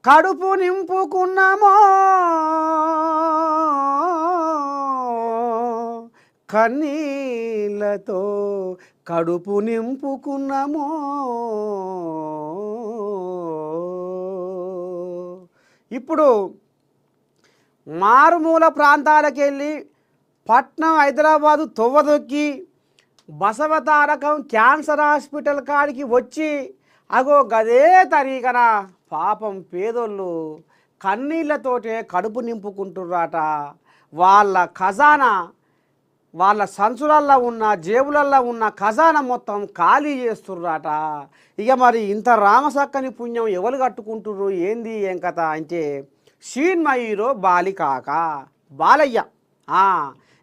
కడుపు నింపుకున్నామో కన్నీళ్ళతో కడుపు నింపుకున్నామో. ఇప్పుడు మారుమూల ప్రాంతాలకు వెళ్ళి పట్నం హైదరాబాదు తొవ్వదొక్కి బసవతారకం క్యాన్సర్ హాస్పిటల్ కాడికి వచ్చి అగో గదే తరీకన పాపం పేదోళ్ళు కన్నీళ్ళతోటే కడుపు నింపుకుంటుర్రాట. వాళ్ళ ఖజానా, వాళ్ళ సంచులల్లో ఉన్న జేబులల్లో ఉన్న ఖజానా మొత్తం ఖాళీ చేస్తుర్రాట. ఇక మరి ఇంత రామసక్కని పుణ్యం ఎవరు కట్టుకుంటుర్రు ఏంది ఏం కథ అంటే సినిమా హీరో బాలికాక బాలయ్య.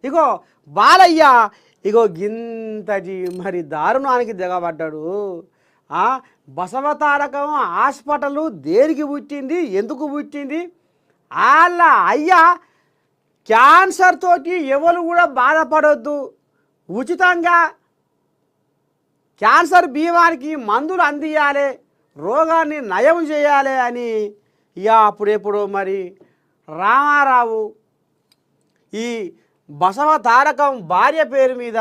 ఇగో బాలయ్య ఇగో గింతటి మరి దారుణానికి దిగబడ్డాడు. బసవతారకం హాస్పిటల్ దేనికి పుట్టింది, ఎందుకు పుట్టింది? వాళ్ళ అయ్యా క్యాన్సర్ తోటి ఎవరు కూడా బాధపడొద్దు, ఉచితంగా క్యాన్సర్ బీమారికి మందులు అందియాలి, రోగాన్ని నయం చేయాలి అని ఇక అప్పుడెప్పుడు మరి రామారావు ఈ బసవతారకం భార్య పేరు మీద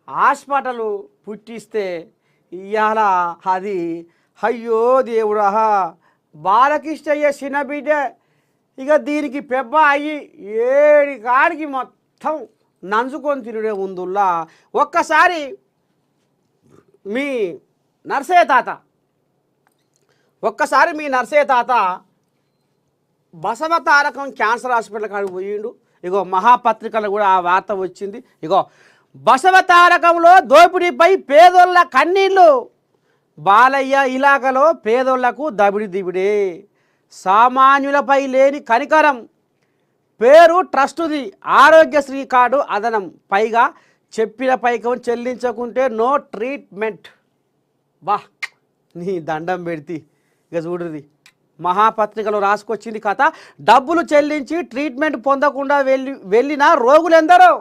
హాస్పిటల్ పుట్టిస్తే ఇవాళ అది అయ్యో దేవుడా బాలకిష్టయ్య చిన్న బిడ్డ ఇక దీనికి పెబ్బ అయ్యి ఏడి కాడికి మొత్తం నంచుకొని తినడే ఉందుల్లా. ఒక్కసారి మీ నర్సయ్య తాత బసవతారకం క్యాన్సర్ హాస్పిటల్ కాడికి పోయిండు. ఇగో మహాపత్రికలు కూడా ఆ వార్త వచ్చింది. ఇగో బసవతారకంలో దోపిడీపై పేదోళ్ళ కన్నీళ్ళు, బాలయ్య ఇలాకలో పేదోళ్లకు దబిడి సామాన్యులపై లేని కనికరం, పేరు ట్రస్టుది, ఆరోగ్యశ్రీ కార్డు అదనం, పైగా చెప్పిన పైకం చెల్లించకుంటే నో ట్రీట్మెంట్. బా నీ దండం పెడితే ఇక చూడుది మహాపత్రికలో రాసుకొచ్చింది కథ. డబ్బులు చెల్లించి ట్రీట్మెంట్ పొందకుండా వెళ్ళిన రోగులెందరో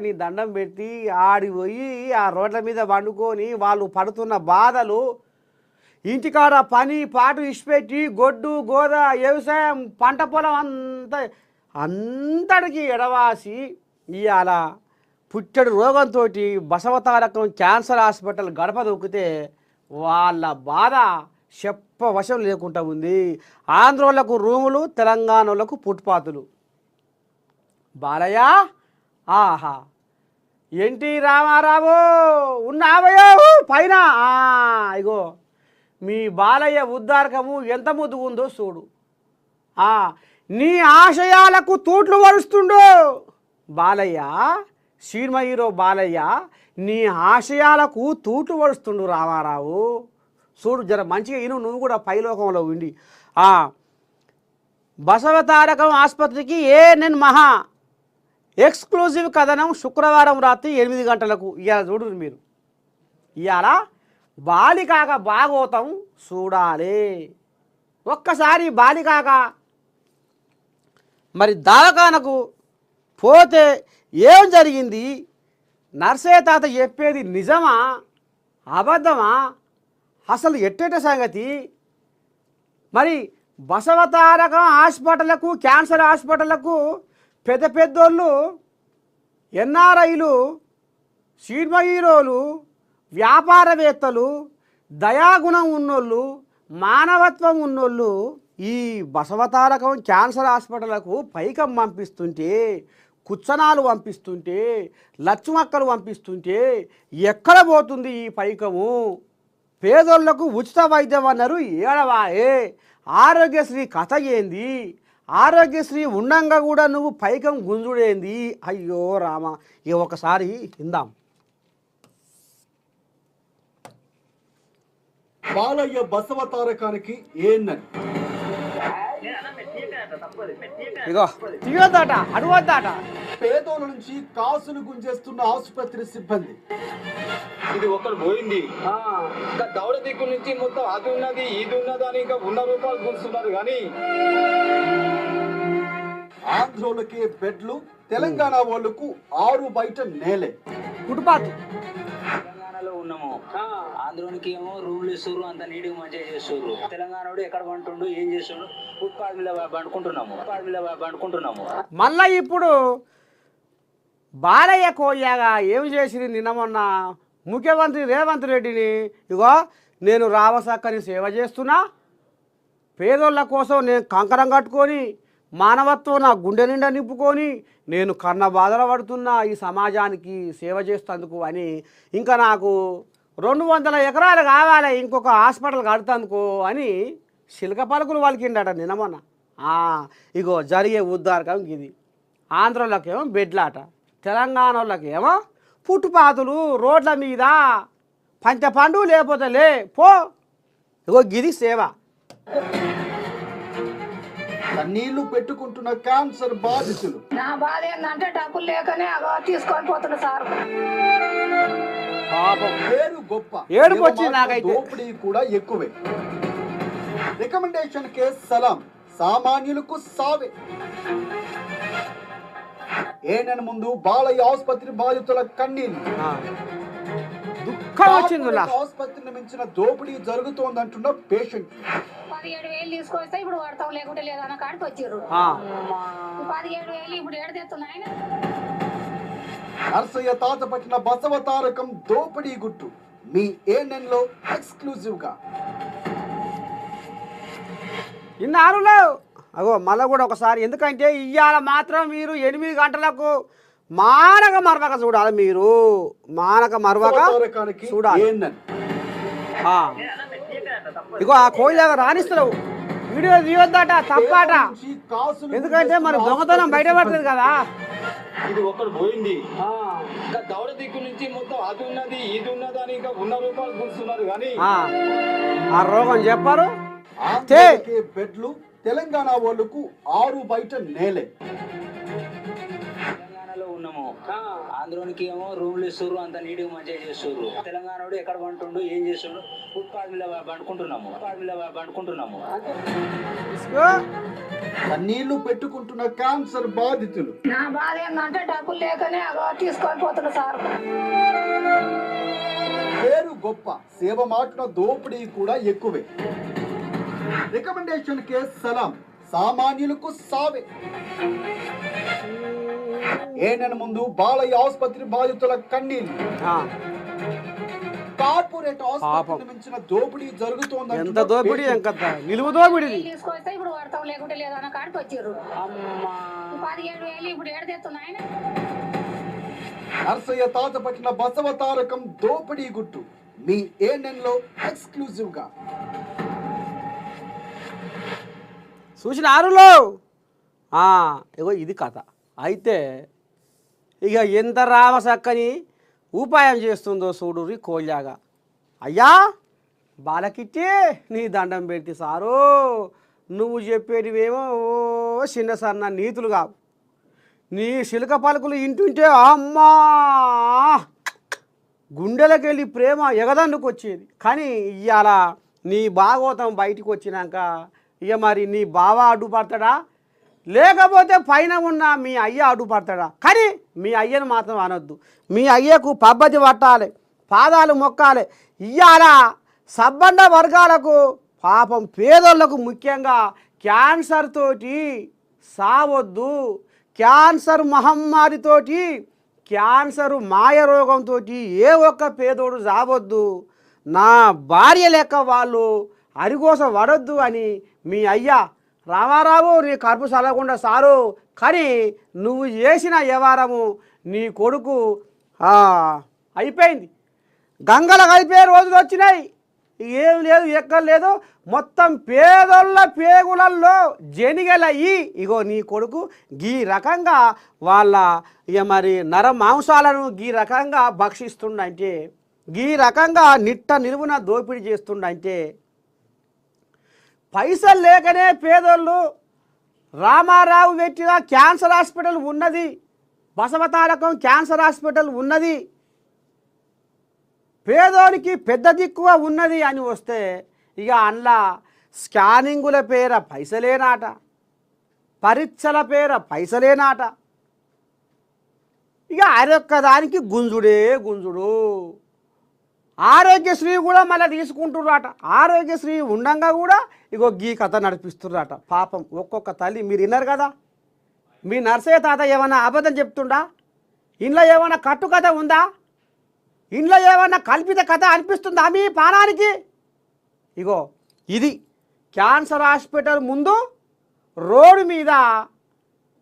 నీ దండం పెట్టి ఆడిపోయి ఆ రోడ్ల మీద వండుకొని వాళ్ళు పడుతున్న బాధలు, ఇంటికాడ పని పాటు ఇచ్చిపెట్టి గొడ్డు గోద వ్యవసాయం పంట పొలం అంతటికి ఎడవాసి ఇవాళ పుట్టెడు రోగంతో బసవతారకం క్యాన్సర్ హాస్పిటల్ గడప దొక్కితే వాళ్ళ బాధ చెప్పవశం లేకుండా ఉంది. ఆంధ్రోళ్లకు రూములు, తెలంగాణలకు ఫుట్పాతులు. బాలయ్య ఆహా ఎన్టీ రామారావు ఉన్నావయో పైన. ఇగో మీ బాలయ్య ఉద్దారకము ఎంత ముద్దుగుందో చూడు. నీ ఆశయాలకు తూట్లు వరుస్తుండు బాలయ్య. సినిమా హీరో బాలయ్య నీ ఆశయాలకు తూట్లు వరుస్తుండు రామారావు. చూడు జర మంచిగా నువ్వు కూడా పైలోకంలో ఉండి. బసవతారకం ఆసుపత్రికి ఏఎన్ఎన్ మహా ఎక్స్క్లూజివ్ కథనం శుక్రవారం రాత్రి 8 గంటలకు. ఇవాళ చూడు మీరు, ఇవాళ బాలికాక భాగవతం చూడాలి. ఒక్కసారి బాలికాక మరి దావకానకు పోతే ఏం జరిగింది, నర్సయ్య తాత చెప్పేది నిజమా అబద్ధమా, అసలు ఎట్టేట సంగతి? మరి బసవతారకం హాస్పిటళ్లకు, క్యాన్సర్ హాస్పిటళ్లకు పెద్ద పెద్దోళ్ళు, ఎన్ఆర్ఐలు, సినిమా హీరోలు, వ్యాపారవేత్తలు, దయాగుణం ఉన్నోళ్ళు, మానవత్వం ఉన్నోళ్ళు ఈ బసవతారకం క్యాన్సర్ హాస్పిటళ్లకు పైకం పంపిస్తుంటే, కుచ్చనాలు పంపిస్తుంటే, లచ్చుమక్కలు పంపిస్తుంటే ఎక్కడ పోతుంది ఈ పైకము? పేదోళ్లకు ఉచిత వైద్యం అన్నారు ఏడవాయే. ఆరోగ్యశ్రీ కథ ఏంది? ఆరోగ్యశ్రీ ఉండంగా కూడా నువ్వు పైకం గుంజుడేంది? అయ్యో రామ, ఇక ఒకసారి ఇందాం. బాలయ్య బసవతారకానికి ఏన్నని ఇగో తీయొద్దట, అడగొద్దట. పేదోళ్ళ నుంచి కాసులు గుంజేస్తున్న ఆసుపత్రి సిబ్బంది. ఇది ఒకరు పోయింది, ఇంకా దౌడ దిక్కు నుంచి మొత్తం అది ఉన్నది ఇది ఉన్నది అని ఇంకా 100 రూపాయలు గుంజుతున్నారు. కానీ ఆంధ్రోలకే బెడ్లు, తెలంగాణ వాళ్లకు 6 బయట నేలే. ఫుట్పాత్ తెలంగాణలో ఉన్నాము. ఆంధ్రోనికి ఏమో రూమ్లు ఇస్తారు, అంత నీట్గా మంచిగా చేస్తారు. తెలంగాణ ఎక్కడ పంటుండు, ఏం చేస్తుండు, ఫుట్పాత్ మీద పండుకుంటున్నాము. మళ్ళా ఇప్పుడు బాలయ్య కోయ్యాగా ఏం చేసి నిన్న మొన్న ముఖ్యమంత్రి రేవంత్ రెడ్డిని ఇగో నేను రావసక్కని సేవ చేస్తున్నా, పేదోళ్ళ కోసం నేను కంకరం కట్టుకొని మానవత్వం నా గుండె నిండా నింపుకొని నేను కన్న బాధలు పడుతున్నా ఈ సమాజానికి సేవ చేస్తేందుకు అని, ఇంకా నాకు 200 ఎకరాలు కావాలి ఇంకొక హాస్పిటల్ కడుతందుకు అని శిల్క పలుకులు వాళ్ళకిండట నిన్న మొన్న. ఇగో జరిగే ఉద్దారకం ఇది. ఆంధ్రలోకేమో బెడ్లాట, తెలంగాణ వాళ్ళకేమో ఫుట్పాతులు రోడ్ల మీద పంచపండు లేకపోతే లే పో. ఇగో గిది సేవ. కన్నీళ్లు పెట్టుకుంటున్న క్యాన్సర్ బాధితులు. నా బాధ ఏంటంటే డబ్బులు లేకనే తీసుకొని పోతున్నా సార్. పాపం పేరు గొప్ప, ఏడుపు వచ్చింది నాకైతే. దోపిడీ కూడా ఎక్కువే. రికమెండేషన్ కేసు సలాం, సామాన్యులకు సావే. ఏనెన ముందు బాలయ్య ఆసుపత్రి బాధితుల కన్నీళ్లు. దుఃఖం వచ్చింది. ఆసుపత్రిని మించిన దోపిడీ జరుగుతోందంటున్న పేషెంట్. 17,000 తీసుకొస్తే ఇప్పుడు వాడతాం, లేకుంటే లేదన్న కాడికి వచ్చారు. 17,000 ఇప్పుడు ఏడదెత్తున్నాయి. నర్సయ్య తాత పట్టిన బసవ తారకం దోపిడీ గుట్టు మీ ఏఎన్ఎన్ లో ఎక్స్క్లూజివ్ గా. ఇన్నారులో అగో మళ్ళీ కూడా ఒకసారి, ఎందుకంటే ఇవాళ మాత్రం మీరు 8 గంటలకు మానక మరవక చూడాలి. మీరు మానక మరవక చూడాలి. ఏఎన్ఎన్ ఇగో ఆ కోయిలాగా రాణిస్తున్నావు, వీడియో తీయొద్దట, తప్పట. ఎందుకంటే మరి దొంగతనం బయటపడుతుంది కదా. ఇది ఒకటి పోయింది. ఇంకా దౌడ దిక్కు నుంచి మొత్తం అది ఉన్నది ఇది ఉన్నది అని ఇంకా ఉన్న రూపాయలు కూర్చున్నారు కానీ ఆ రోగం చెప్పారు. ఆంధ్రకే బెడ్లు, తెలంగాణ వాళ్ళకు 6 బయట నేలే. తెలంగాణలో ఉన్నాము. ఆంధ్రోనికి ఏమో రూమ్లు ఇస్తారు, అంత నీట్గా మంచిగా చేస్తారు. తెలంగాణ ఎక్కడ పంటుండు, ఏం చేస్తుండు, ఫుట్పాత్ మీద పండుకుంటున్నాము. కన్నీళ్లు పెట్టుకుంటున్న క్యాన్సర్ బాధితులు. నా బాధ ఏంటంటే డబ్బులు లేకనే తీసుకొని పోతున్నా సార్. పేరు గొప్ప, సేవ మాటున దోపిడీ కూడా ఎక్కువే. రికమెండేషన్ కేసు సలాం, సామాన్యులకు సావే. ఏనెన ముందు బాలయ్య ఆసుపత్రి బాధితుల కన్నీళ్లు. కార్పొరేట్ ఆసుపత్రిని మించిన దోపిడీ జరుగుతోంది. ఎంత దోపిడీ, ఎంత నిలువు దోపిడీ. తీసుకొస్తే ఇప్పుడు వాడతాం, లేకుంటే లేదన్న కాడికి వచ్చారు. 17,000 ఇప్పుడు ఏడదెత్తున్నాయి. నర్సయ్య తాత పట్టిన బసవ తారకం దోపిడీ గుట్టు మీ ఏఎన్ఎన్ లో ఎక్స్క్లూజివ్ గా. చూసిన ఆరులో ఇగో ఇది కథ. అయితే ఇక ఎంత రామసక్కని ఉపాయం చేస్తుందో చూడురి కోళ్ళాగా. అయ్యా బాలకిట్టి నీ దండం పెడితే సారు, నువ్వు చెప్పేటివేమో చిన్న సన్న నీతులు కావు. నీ శిలక పలుకులు ఇంటుంటే అమ్మా గుండెలకు వెళ్ళి ప్రేమ ఎగదండుకు వచ్చేది. కానీ ఇవాళ నీ భాగవతం బయటికి వచ్చినాక ఇక మరి నీ బావ అడ్డుపడతాడా, లేకపోతే పైన ఉన్న మీ అయ్య అడ్డుపడతాడా? కానీ మీ అయ్యను మాత్రం అనొద్దు. మీ అయ్యకు పబ్బతి పట్టాలి, పాదాలు మొక్కాలి. ఇవాళ సబ్బండ వర్గాలకు, పాపం పేదోళ్లకు ముఖ్యంగా క్యాన్సర్ తోటి సావొద్దు, క్యాన్సర్ మహమ్మారితోటి, క్యాన్సర్ మాయ రోగంతో ఏ ఒక్క పేదోడు సావొద్దు, నా భార్య లెక్క వాళ్ళు అరిగోస పడొద్దు అని మీ అయ్యా రామారావు నీ కడుపు చల్లకుండా సారు. కానీ నువ్వు చేసిన వ్యవహారము నీ కొడుకు అయిపోయింది. గంగలు కలిపే రోజులు వచ్చినాయి. ఏం లేదు, ఎక్కడ లేదు, మొత్తం పేదోళ్ళ పేగులల్లో జనిగలయ్యి ఇగో నీ కొడుకు గీ రకంగా వాళ్ళ ఇక మరి నర మాంసాలను గీ రకంగా భక్షిస్తుండంటే, గీ రకంగా నిట్ట నిలువున దోపిడీ చేస్తుండంటే, పైసలు లేకనే పేదోళ్ళు రామారావు పెట్టిన క్యాన్సర్ హాస్పిటల్ ఉన్నది, బసవతారకం క్యాన్సర్ హాస్పిటల్ ఉన్నది, పేదోనికి పెద్ద దిక్కువ ఉన్నది అని వస్తే ఇక అందులో స్కానింగుల పేర పైసలేనాట, పరీక్షల పేర పైసలేనాట. ఇక అరొక్క దానికి గుంజుడే గుంజుడు. ఆరోగ్యశ్రీ కూడా మళ్ళీ తీసుకుంటుర్రట. ఆరోగ్యశ్రీ ఉండంగా కూడా ఇగో గీ కథ నడిపిస్తుర్రట. పాపం ఒక్కొక్క తల్లి మీరు విన్నారు కదా. మీ నర్సయ్య తాత ఏమన్నా అబద్ధం చెప్తుండా? ఇంట్లో ఏమన్నా కట్టు కథ ఉందా? ఇంట్లో ఏమన్నా కల్పిత కథ అనిపిస్తుందా మీ పానానికి? ఇగో ఇది క్యాన్సర్ హాస్పిటల్ ముందు రోడ్డు మీద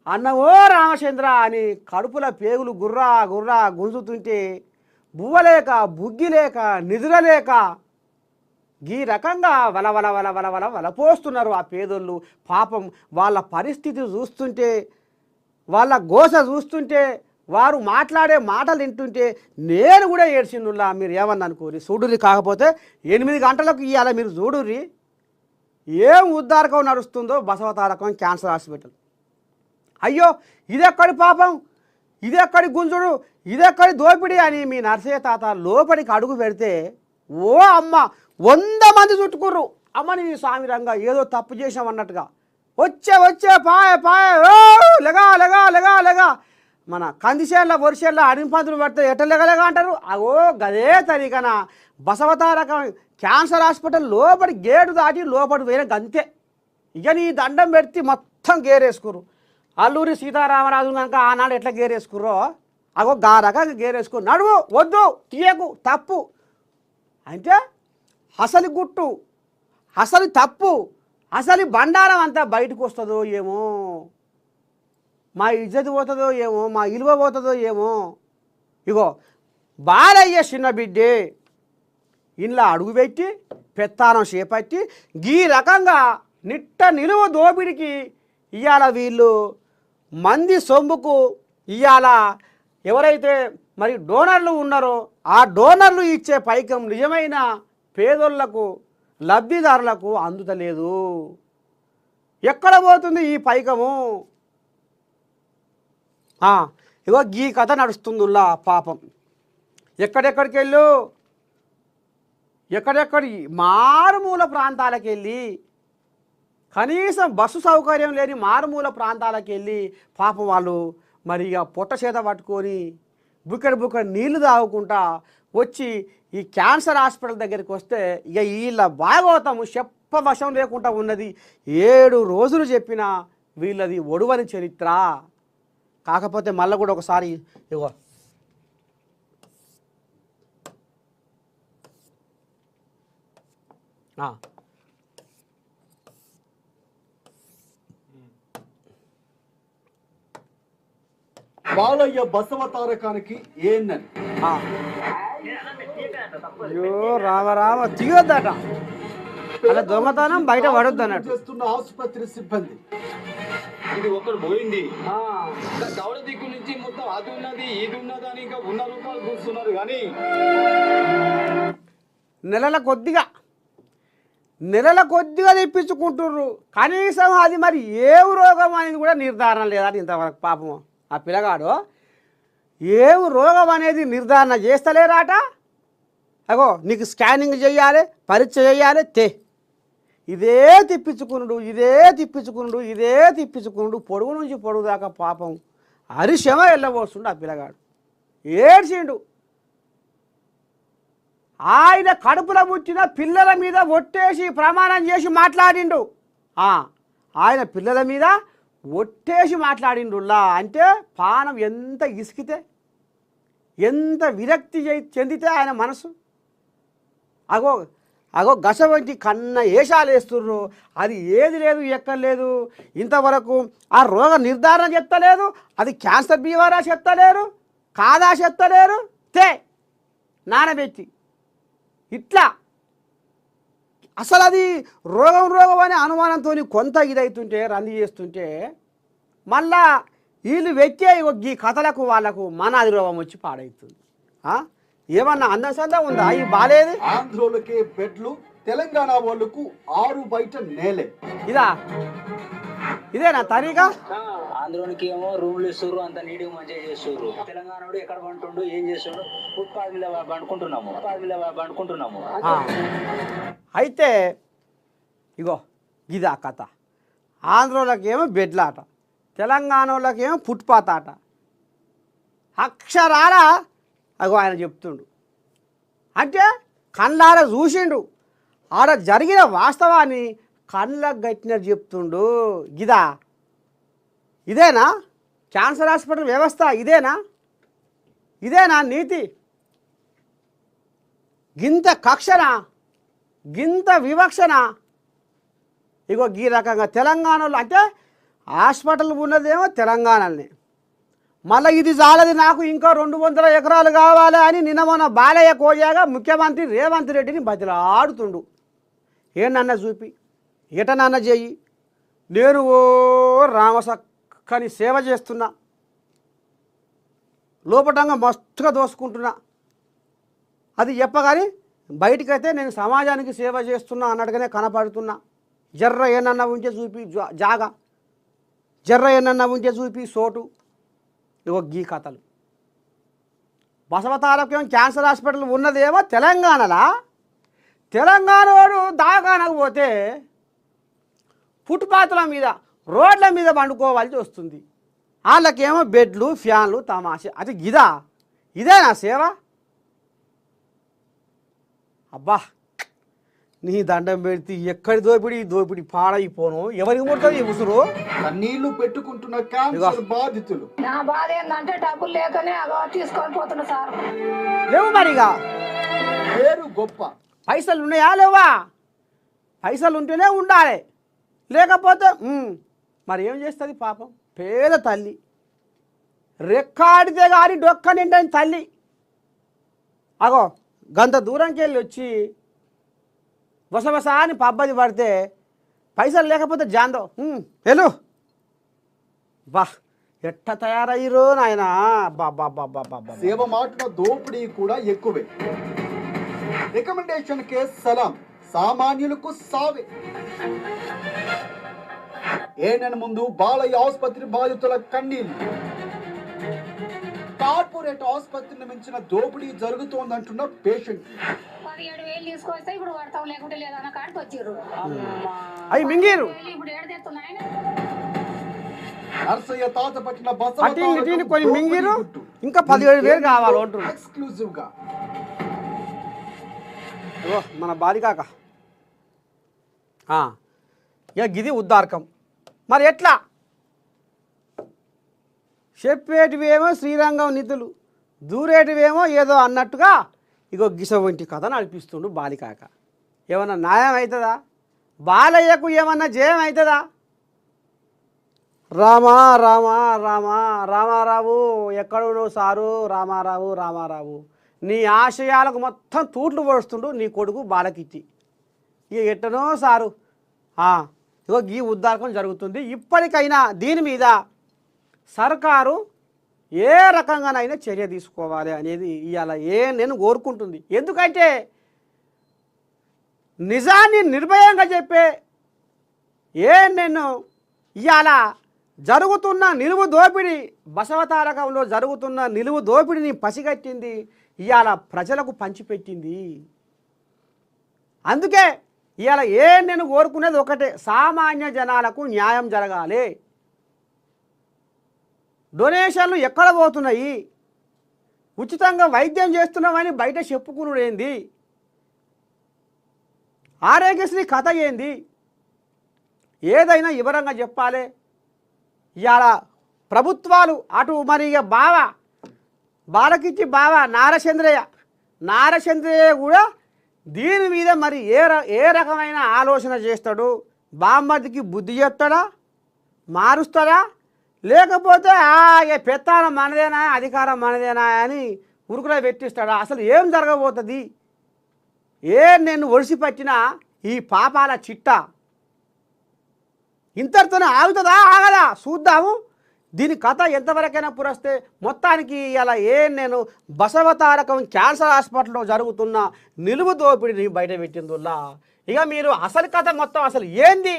అన్నవో రామచంద్ర అని కడుపుల పేగులు గుర్రా గుర్రా గుంజుతుంటే బువ్వలేక బుగ్గి లేక నిద్రలేక ఈ రకంగా వలవల వలవల వల వలపోస్తున్నారు ఆ పేదోళ్ళు. పాపం వాళ్ళ పరిస్థితి చూస్తుంటే, వాళ్ళ గోస చూస్తుంటే, వారు మాట్లాడే మాటలు వింటుంటే నేను కూడా ఏడ్చిండులా. మీరు ఏమన్నా అనుకోరి చూడుర్రి. కాకపోతే 8 గంటలకు ఇవాళ మీరు చూడుర్రి ఏం ఉద్ధారకం నడుస్తుందో బసవతారకం క్యాన్సర్ హాస్పిటల్. అయ్యో ఇదెక్కడి పాపం, ఇదెక్కడి గుంజుడు, ఇదెక్కడి దోపిడీ అని మీ నర్సయ్య తాత లోపలికి అడుగు పెడితే ఓ అమ్మ 100 మంది చుట్టుకుర్రు. అమ్మని స్వామి రంగా ఏదో తప్పు చేసాం అన్నట్టుగా వచ్చే పాయ పాయ ఓ లెగా లెగా లెగా లెగా. మన కందిసేళ్ళ వరిసేళ్ళ అడిపంతులు పెడితే ఎట్ట లెగలేగా అంటారు. అగో గదే తరికన బసవతారకం క్యాన్సర్ హాస్పిటల్ లోపలి గేటు దాటి లోపలి వేరే గంతే. ఇక నీ దండం పెడితే మొత్తం గేరేసుకురు. అల్లూరి సీతారామరాజు కనుక ఆనాడు ఎట్లా గేరేసుకుర్రో అగో గా రకంగా గేరేసుకురు. నడువు వద్దు తీయకు తప్పు అంటే అసలు గుట్టు, అసలు తప్పు, అసలు బండారం అంతా బయటకు వస్తుందో ఏమో, మా ఇజ్జత్ పోతుందో ఏమో, మా ఇలువ పోతుందో ఏమో. ఇగో బాలయ్య చిన్న బిడ్డే ఇంట్లో అడుగుపెట్టి పెత్తానం చేపట్టి ఈ రకంగా నిట్ట నిలువ దోపిడికి ఇవాళ వీళ్ళు మంది సొమ్ముకు ఇవాళ ఎవరైతే మరి డోనర్లు ఉన్నారో ఆ డోనర్లు ఇచ్చే పైకం నిజమైన పేదోళ్లకు లబ్ధిదారులకు అందుతలేదు. ఎక్కడ పోతుంది ఈ పైకము? ఇగో ఈ కథ నడుస్తుందిలా పాపం. ఎక్కడెక్కడికి వెళ్ళు, ఎక్కడెక్కడి మారుమూల ప్రాంతాలకు వెళ్ళి కనీసం బస్సు సౌకర్యం లేని మారుమూల ప్రాంతాలకు వెళ్ళి పాపం వాళ్ళు మరి ఇక పొట్ట చేత పట్టుకొని బుక్కడి నీళ్లు తాగుకుంటా వచ్చి ఈ క్యాన్సర్ హాస్పిటల్ దగ్గరికి వస్తే ఇక వీళ్ళ భాగవతము చెప్పవశం లేకుండా ఉన్నది. 7 రోజులు చెప్పినా వీళ్ళది ఒడువని చరిత్ర. కాకపోతే మళ్ళీ కూడా ఒకసారి ఇగో బాలయ్య బసవతారకానికి ఏనని అయ్యో రామ తీయొద్దట, అలా దొంగతనం బయట పడొద్దు అన్నట్టు చేస్తున్న ఆసుపత్రి సిబ్బంది. ఇది ఒకటి పోయింది. ఇంకా దవడ దిక్కు నుంచి మొత్తం అది ఉన్నది ఇది ఉన్నది అని ఇంకా ఉన్న రూపాయలు కూర్చున్నారు. కానీ నెలల కొద్దిగా తెప్పించుకుంటుర్రు. కనీసం అది మరి ఏ రోగం అనేది కూడా నిర్ధారణ లేదని ఇంతవరకు పాపం ఆ పిల్లగాడు ఏ రోగం అనేది నిర్ధారణ చేస్తలేరాట. అగో నీకు స్కానింగ్ చేయాలి, పరీక్ష చేయాలి, ఇదే తిప్పించుకునుడు పొడుగు నుంచి పొడుగు దాకా పాపం అరిశమ వెళ్ళబోస్తుండు ఆ పిల్లగాడు. ఏడ్చిండు. ఆయన కడుపులో పుట్టిన పిల్లల మీద ఒట్టేసి ప్రమాణం చేసి మాట్లాడిండు. ఆయన పిల్లల మీద ఒట్టేసి మాట్లాడిండులా. అంటే పానం ఎంత ఇసికితే, ఎంత విరక్తి చెందితే ఆయన మనసు అగో గస వంటి కన్న ఏషాలు వేస్తుర్రు. అది ఏది లేదు ఎక్కర్లేదు. ఇంతవరకు ఆ రోగ నిర్ధారణ చెప్తలేదు. అది క్యాన్సర్ బీవారా చెప్తలేరు, కాదా చెప్తలేరు. నానబెట్టి ఇట్లా అసలు అది రోగం అనే అనుమానంతో కొంత ఇదవుతుంటే రంది చేస్తుంటే మళ్ళా వీళ్ళు వెచ్చే ఈ కథలకు వాళ్ళకు మనాది రోగం వచ్చి పాడవుతుంది. ఏమన్నా అందసందా ఉందా ఈ బాలేదు? ఆంధ్రోలకే బెడ్లు, తెలంగాణ వాళ్ళకు 6 బయట నేలే. ఇదేనా తరీగా? ఆంధ్రోనికి ఏమో రూమ్లు ఇస్తారు, అంత నీట్గా మంచిగా చేస్తారు. తెలంగాణ ఎక్కడ పంటుండు ఏం చేస్తుండు? ఫుట్పాత్ మీద పండుకుంటున్నాము. అయితే ఇగో ఇదా కథ. ఆంధ్రోలకేమో బెడ్లాట, తెలంగాణ వాళ్ళకేమో ఫుట్పాత్ ఆట. అక్షరాల అగో ఆయన చెప్తుండు. అంటే కళ్ళార చూసిండు, ఆడ జరిగిన వాస్తవాన్ని కళ్ళకు గట్టినట్టు చెప్తుండు. ఇదేనా క్యాన్సర్ హాస్పిటల్ వ్యవస్థ? ఇదేనా నీతి? గింత కక్షణ, గింత వివక్షణ. ఇగో ఈ రకంగా తెలంగాణలో అంటే హాస్పిటల్ ఉన్నదేమో తెలంగాణలోనే, మళ్ళీ ఇది చాలది నాకు ఇంకా 200 ఎకరాలు కావాలి అని నిన్న మొన్న బాలయ్య కోయాగా ముఖ్యమంత్రి రేవంత్ రెడ్డిని బతిలాడుతుండు. ఏనన్నా చూపి, ఎటనన్నా చెయ్యి, నేను ఓ రామసక్కని సేవ చేస్తున్నా, లోపటంగా మస్తుగా దోసుకుంటున్నా, అది చెప్పగాని బయటికైతే నేను సమాజానికి సేవ చేస్తున్నా అన్నట్టుగానే కనపడుతున్నా. జర్ర ఏనన్నా ఉంటే చూపి జాగా, జర్ర ఏనన్నా ఉంటే చూపి సోటు. ఇగో గీ కథలు. బసవతారకం క్యాన్సర్ హాస్పిటల్ ఉన్నదేమో తెలంగాణలా, తెలంగాణోడు దాగానకు పోతే ఫుట్పాత్ల మీద రోడ్ల మీద పండుకోవాల్సి వస్తుంది. వాళ్ళకేమో బెడ్లు ఫ్యాన్లు తమాషా. అది ఇదేనా సేవ? అబ్బా నీ దండం పెడితే ఎక్కడి దోపిడి పాడైపోను. ఎవరికి ముడుతుంది ఈ ఉసురు? కన్నీళ్లు పెట్టుకుంటున్న క్యాన్సర్ బాధితులు. నా బాధ ఏంటంటే డబ్బులు లేకనే తీసుకొని పోతున్నా సార్. లేవు మరిగా, పేరు గొప్ప, పైసలు ఉన్నాయా లేవా? పైసలు ఉంటేనే ఉండాలి, లేకపోతే మరి ఏం చేస్తుంది పాపం? పేద తల్లి, రెక్కాడితే కానీ డొక్క నిండని తల్లి. అగో గంత దూరంకి వెళ్ళి వచ్చి వసవసా అని పబ్బది పడితే పైసలు లేకపోతే జాందో వెళ్ళు. బా ఎట్ట తయారయ్యారో నాయన. బాబా సేవ మాటల దోపిడీ కూడా ఎక్కువే. రికమెండేషన్ కే సలాం, సామాన్యులకు సావే. ఏనెన ముందు బాలయ్య ఆసుపత్రి బాధితుల కన్నీళ్లు. కార్పొరేట్ ఆసుపత్రిని మించిన దోపిడీ జరుగుతోందంటున్న పేషెంట్. 17,000 తీసుకొస్తే ఇప్పుడు పడతాం లేకుంటే లేదన్న కాడికి వచ్చిర్రు. అవి మింగిరు. ఇప్పుడు ఏడదెత్తున్నాయన నర్సయ్య తాత పట్టిన కొన్ని మింగిరు, ఇంకా 17,000 కావాలి అంటున్నారు ఎక్స్క్లూజివ్ గా. మన బాలికాక ఇక గిది ఉద్దారకం. మరి ఎట్లా చెప్పేటివేమో శ్రీరంగం నిధులు, దూరేటివేమో ఏదో అన్నట్టుగా ఇగో గిస వంటి కథ నడిపిస్తుండు బాలికాక. ఏమన్నా న్యాయం అవుతుందా? బాలయ్యకు ఏమన్నా జయం అవుతుందా? రామారావు ఎక్కడున్నావు సారు? రామారావు నీ ఆశయాలకు మొత్తం తూట్లు పోస్తుండు నీ కొడుకు బాలకిచ్చి. ఇక ఎట్టనో సారు ఇగో ఈ ఉద్దారకం జరుగుతుంది. ఇప్పటికైనా దీని మీద సర్కారు ఏ రకంగానైనా చర్య తీసుకోవాలి అనేది ఇవాళ నేను కోరుకుంటుంది. ఎందుకంటే నిజాన్ని నిర్భయంగా చెప్పే నేను ఇవాళ జరుగుతున్న నిలువు దోపిడీ, బసవతారకంలో జరుగుతున్న నిలువు దోపిడీని పసిగట్టింది, ఇవాళ ప్రజలకు పంచిపెట్టింది. అందుకే ఇవాళ నేను కోరుకునేది ఒకటే, సామాన్య జనాలకు న్యాయం జరగాలి. డొనేషన్లు ఎక్కడ పోతున్నాయి? ఉచితంగా వైద్యం చేస్తున్నామని బయట చెప్పుకునేది ఆరోగ్యశ్రీ కథ ఏంది? ఏదైనా వివరంగా చెప్పాలి. ఇవాళ ప్రభుత్వాలు అటు మరి ఇక బాలకిచ్చి నారచంద్రయ్య కూడా దీని మీద మరి ఏ రకమైన ఆలోచన చేస్తాడు? బామ్మర్దికి బుద్ధి చెప్తాడా, మారుస్తాడా, లేకపోతే పెత్తానం మనదేనా, అధికారం మనదేనా అని ఉరుకులో పెట్టిస్తాడా? అసలు ఏం జరగబోతుంది? నేను ఒడిసిపట్టిన ఈ పాపాల చిట్ట ఇంతటితోనే ఆగుతుందా ఆగదా చూద్దాము. దీని కథ ఎంతవరకైనా పురస్తే మొత్తానికి ఇలా నేను బసవతారకం క్యాన్సర్ హాస్పిటల్లో జరుగుతున్న నిలువు దోపిడిని బయట పెట్టిందుల్లా ఇక మీరు అసలు కథ మొత్తం అసలు ఏంది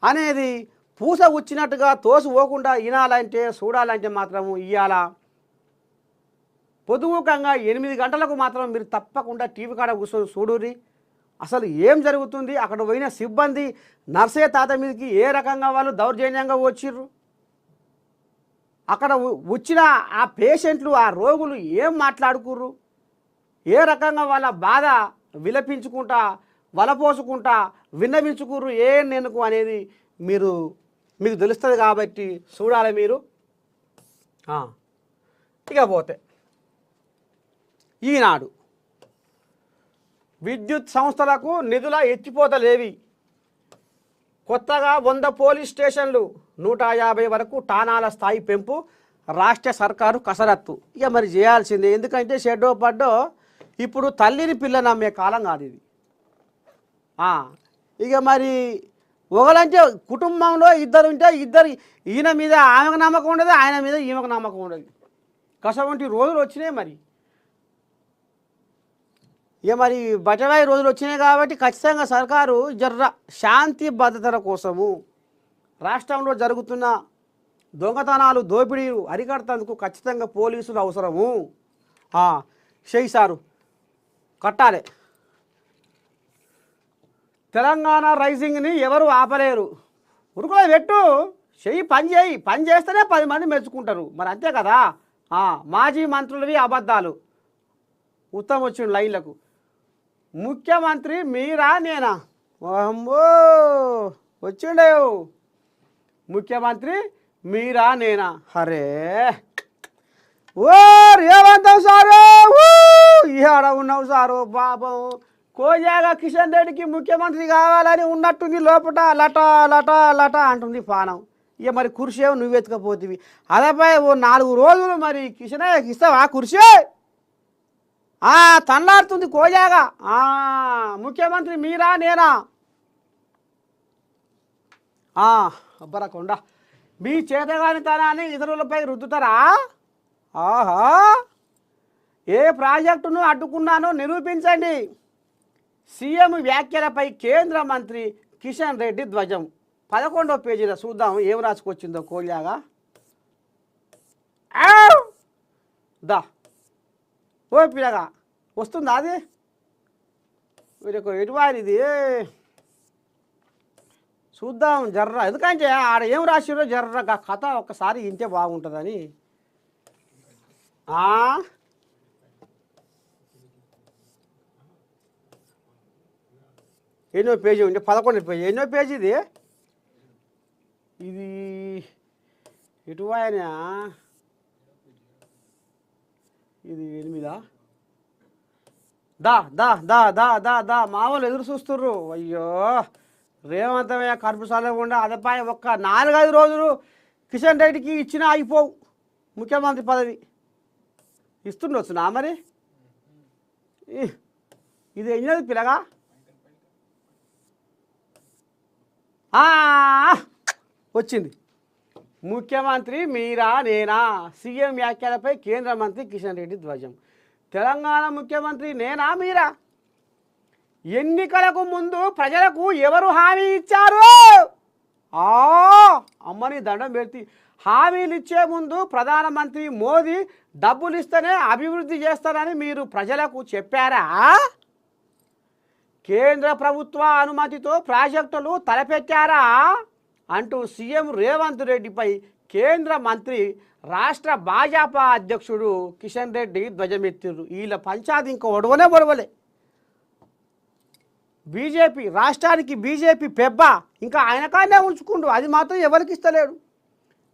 అనేది పూస వచ్చినట్టుగా తోసిపోకుండా వినాలంటే చూడాలంటే మాత్రము ఇవాళ పొదువుకంగా 8 గంటలకు మాత్రం మీరు తప్పకుండా టీవీ కాడ కూర్చొని చూడుర్రి. అసలు ఏం జరుగుతుంది? అక్కడ పోయిన సిబ్బంది నర్సయ్య తాత మీదకి ఏ రకంగా వాళ్ళు దౌర్జన్యంగా వచ్చిర్రు, అక్కడ వచ్చిన ఆ పేషెంట్లు ఆ రోగులు ఏం మాట్లాడుకుర్రు, ఏ రకంగా వాళ్ళ బాధ విలపించుకుంటా వలపోసుకుంటా విన్నవించుకుర్రు ఏ నెనుకు అనేది మీకు తెలుస్తుంది కాబట్టి చూడాలి మీరు. ఇక పోతే ఈనాడు విద్యుత్ సంస్థలకు నిధుల ఎత్తిపోతలేవి. కొత్తగా 100 పోలీస్ స్టేషన్లు 150 వరకు ఠాణాల స్థాయి పెంపు రాష్ట్ర సర్కారు కసరత్తు. ఇక మరి చేయాల్సిందే, ఎందుకంటే షెడ్డో పడ్డో ఇప్పుడు తల్లిని పిల్ల నమ్మే కాలం కాదు ఇది. ఇక మరి ఒకలంటే కుటుంబంలో ఇద్దరు ఉంటే ఇద్దరు ఈయన మీద ఆమెకు నమ్మకం ఉండదు, ఆయన మీద ఈమెకు నమ్మకం ఉండదు. కసవంటి రోజులు వచ్చినాయి. మరి ఇక మరి బటవాయి రోజులు వచ్చినాయి కాబట్టి ఖచ్చితంగా సర్కారు జర్ర శాంతి భద్రతల కోసము రాష్ట్రంలో జరుగుతున్న దొంగతనాలు దోపిడీలు అరికడతందుకు ఖచ్చితంగా పోలీసులు అవసరము. చేశారు కట్టాలి. తెలంగాణ రైజింగ్ని ఎవరు ఆపలేరు. ఉరుకులో పెట్టు, చెయ్యి, పని చేస్తేనే 10 మంది మెచ్చుకుంటారు. మరి అంతే కదా. మాజీ మంత్రులవి అబద్ధాలు. ఉత్తమ్ వచ్చిండు లైన్లకు. ముఖ్యమంత్రి మీరా నేనా? అమ్మో వచ్చిండే. ముఖ్యమంత్రి మీరా నేనా? అరే ఓ రేవంత్ సారు ఈడ ఉన్నావు సారు. పాపం కోజాగా కిషన్ రెడ్డికి ముఖ్యమంత్రి కావాలని ఉన్నట్టుంది, లోపల లట లట లట అంటుంది పానం. ఇక మరి కుర్చీ నువ్వు ఎత్తుకపోతివి. అదేపై ఓ 4 రోజులు మరి కిషనయ్యకి ఇస్తావా కుర్చీ? తన్నాడుతుంది కోజాగా. ముఖ్యమంత్రి మీరా నేనా? అబ్బరకుండా మీ చేతగానితనాన్ని ఇతరులపై రుద్దుతారా? ఆహా, ఏ ప్రాజెక్టును అడ్డుకున్నానో నిరూపించండి. సీఎం వ్యాఖ్యలపై కేంద్ర మంత్రి కిషన్ రెడ్డి ధ్వజం. 11వ పేజీలో చూద్దాం ఏం రాసుకొచ్చిందో కోజాగా. దా ఓ పిల్లగా వస్తుందా అది? వీరికి ఎటువారిది చూద్దాం జర్ర. ఎందుకంటే ఆడ ఏం రాసిరో జర్రగా కథ ఒక్కసారి ఇంతే బాగుంటుందని. ఎన్నో పేజీ ఉంటే 11వ పేజీ. ఎన్నో పేజీ ఇది? ఇది ఎటువాయనా? ఇది 8. దా దా దా దా దా దా మామూలు ఎదురు చూస్తుర్రు. అయ్యో రేవంతమయ్య కడుపు చల్లకుండా అదపాయ ఒక్క 4-5 రోజులు కిషన్ రెడ్డికి ఇచ్చినా అయిపోవు ముఖ్యమంత్రి పదవి. ఇస్తుండొచ్చునా మరి? ఇది అయినది పిల్లగా. వచ్చింది. ముఖ్యమంత్రి మీరా నేనా? సీఎం వ్యాఖ్యలపై కేంద్ర మంత్రి కిషన్ రెడ్డి ధ్వజం. తెలంగాణ ముఖ్యమంత్రి నేనా మీరా? ఎన్నికలకు ముందు ప్రజలకు ఎవరు హామీ ఇచ్చారు? అమ్మని దండం పెట్టి హామీలు ఇచ్చే ముందు ప్రధానమంత్రి మోదీ డబ్బులు ఇస్తేనే అభివృద్ధి చేస్తారని మీరు ప్రజలకు చెప్పారా? కేంద్ర ప్రభుత్వ అనుమతితో ప్రాజెక్టులు తలపెట్టారా అంటూ సీఎం రేవంత్ రెడ్డిపై కేంద్ర మంత్రి రాష్ట్ర భాజపా అధ్యక్షుడు కిషన్ రెడ్డి ధ్వజమెత్తిరు. వీళ్ళ పంచాది ఇంకా ఒడవలే. బీజేపీ రాష్ట్రానికి బీజేపీ పెబ్బ ఇంకా ఆయన కానే ఉంచుకుంటూ అది మాత్రం ఎవరికి ఇస్తలేడు.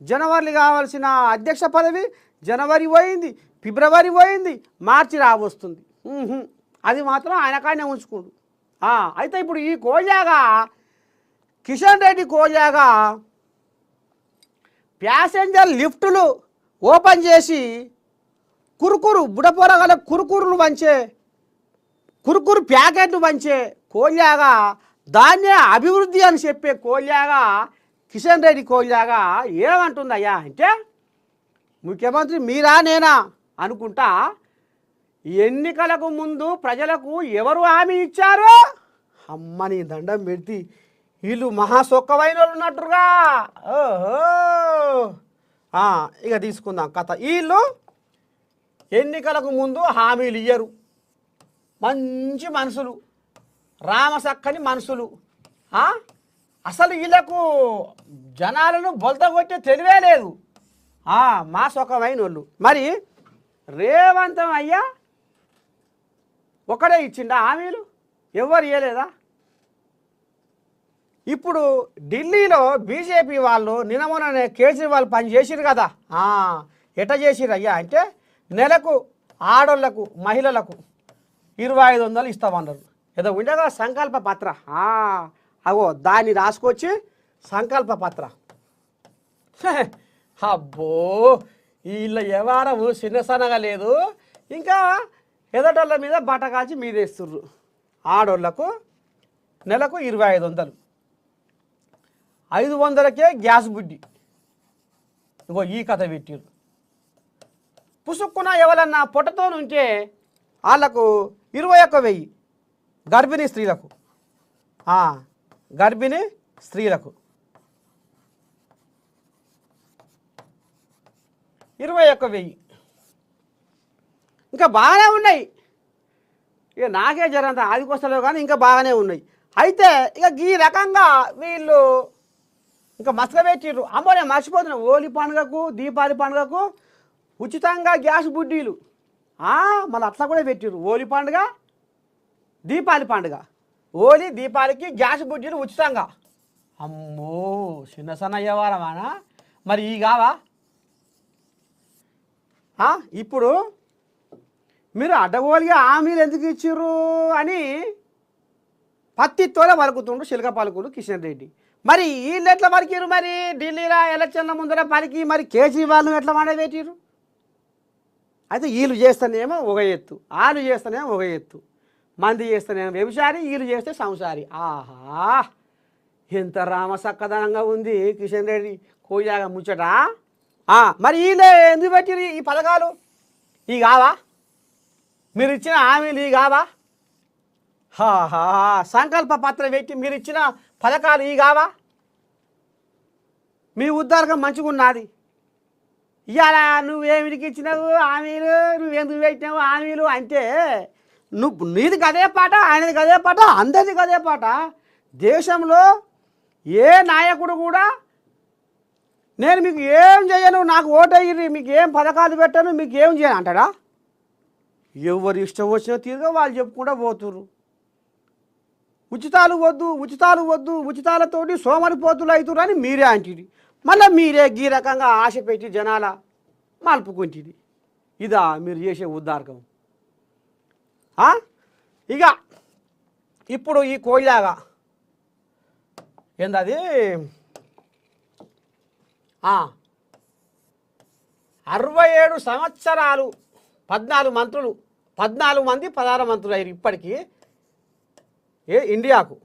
జనవరి కావాల్సిన అధ్యక్ష పదవి జనవరి పోయింది, ఫిబ్రవరి పోయింది, మార్చి రావస్తుంది. అది మాత్రం ఆయన కానే ఉంచుకుంటు. అయితే ఇప్పుడు ఈ కోజాగా కిషన్ రెడ్డి కోజాగా ప్యాసింజర్ లిఫ్టులు ఓపెన్ చేసి బుడపొరగల కురుకురులు పంచే కురుకురు ప్యాకెట్లు పంచే కోజాగా దాన్నే అభివృద్ధి అని చెప్పే కోజాగా కిషన్ రెడ్డి కోజాగా ఏమంటుందయ్యా అంటే ముఖ్యమంత్రి మీరా నేనా అనుకుంటా ఎన్నికలకు ముందు ప్రజలకు ఎవరు హామీ ఇచ్చారో అమ్మని దండం పెడితే వీళ్ళు మహాసొక్కవైన వాళ్ళు ఉన్నట్టుగా. ఓహో ఇక తీసుకుందాం కథ. వీళ్ళు ఎన్నికలకు ముందు హామీలు ఇయ్యరు. మంచి మనుషులు, రామసక్కని మనుషులు. అసలు వీళ్ళకు జనాలను బొల్తగొట్టే తెలివే లేదు. మా సొక్కమైన వాళ్ళు. మరి రేవంత్ అయ్యా ఒకడే ఇచ్చిండా హామీలు? ఎవరు ఇవ్వలేదా? ఇప్పుడు ఢిల్లీలో బీజేపీ వాళ్ళు నిన్నమొన్ననే కేజ్రీవాల్ పని చేసిరు కదా. ఎట చేసిరు అయ్యా అంటే నెలకు ఆడోళ్లకు మహిళలకు 2500 ఇస్తామన్నారు. ఏదో ఉండగా సంకల్ప పత్ర, అగో దాన్ని రాసుకొచ్చి సంకల్ప పత్ర. అబ్బో వీళ్ళ వ్యవహారం చిన్నసనగా లేదు. ఇంకా ఎదటోళ్ళ మీద బట్టకాల్చి మీదేస్తుర్రు. ఆడోళ్లకు నెలకు 2500, 500కే గ్యాస్ బుడ్డి. ఇంకో ఈ కథ పెట్టిర్రు. పుసుక్కున ఎవరన్నా పొట్టతో ఉంటే వాళ్ళకు 21,000 గర్భిణీ స్త్రీలకు, గర్భిణీ స్త్రీలకు 21,000. ఇంకా బాగానే ఉన్నాయి. ఇక నాకే జరంత ఆదికొస్తలేవు కానీ ఇంకా బాగానే ఉన్నాయి. అయితే ఇక ఈ రకంగా వీళ్ళు ఇంకా మసక పెట్టిర్రు. అమ్మో నేను మర్చిపోతున్నా, హోలీ పండుగకు దీపావళి పండుగకు ఉచితంగా గ్యాస్ బుడ్డీలు. మళ్ళీ అట్లా కూడా పెట్టిర్రు. హోలీ పండుగ దీపావళి పండుగ, హోలీ దీపావళికి గ్యాస్ బుడ్డీలు ఉచితంగా. అమ్మో చిన్న సన్న వ్యవహారమానా మరి ఈ కావా? ఇప్పుడు మీరు అడ్డగోలుగా హామీలు ఎందుకు ఇచ్చిర్రు అని పత్తితోనే పలుకుతుండ్రు చిలక పలుకుడు కిషన్ రెడ్డి. మరి వీళ్ళు ఎట్లా పలికిరు? మరి ఢిల్లీలో ఎలక్షన్ల ముందర పలికి మరి కేజ్రీవాల్ను ఎట్లా మాడబెట్టిరు? అయితే వీళ్ళు చేస్తేనేమో ఒక ఎత్తు, వాళ్ళు చేస్తేనేమో ఒక ఎత్తు, మంది చేస్తేనేమో వ్యభిచారి, వీళ్ళు చేస్తే సంసారి. ఆహా ఎంత రామసక్కదనంగా ఉంది కిషన్ రెడ్డి కోయాగా ముచ్చట. మరి వీళ్ళే ఎందుకు పెట్టిరు ఈ పథకాలు? ఈ కావా? మీరు ఇచ్చిన హామీలు ఈ కావా? సంకల్ప పత్రం పెట్టి మీరు ఇచ్చిన పథకాలు ఈ కావా? మీ ఉద్దారకం మంచిగా ఉన్నది. ఇవాళ నువ్వేమిటికి ఇచ్చినావు హామీలు, నువ్వెందుకు పెట్టినావు హామీలు అంటే నీది గదే పాట, ఆయనది గదే పాట, అందరిది గదే పాట. దేశంలో ఏ నాయకుడు కూడా నేను మీకు ఏం చేయను, నాకు ఓటయ్యి, మీకు ఏం పథకాలు పెట్టను, మీకు ఏం చేయను అంటాడా? ఎవరు ఇష్టం వచ్చినా తీరుగా వాళ్ళు చెప్పుకుంటూ పోతుర్రు. ఉచితాలు వద్దు, ఉచితాలు వద్దు, ఉచితాలతోటి సోమరిపోతులు అవుతురు అని మీరే అంటిది. మళ్ళీ మీరే ఈ రకంగా ఆశ పెట్టి జనాల మలుపుకుంటుంది. ఇదా మీరు చేసే ఉద్దారకం? ఇక ఇప్పుడు ఈ కోయిలాగా ఏందది 67 సంవత్సరాలు 14 మంత్రులు, 14 మంది 16 మంత్రులు అయ్యారు ఇప్పటికీ. ఇండియాకు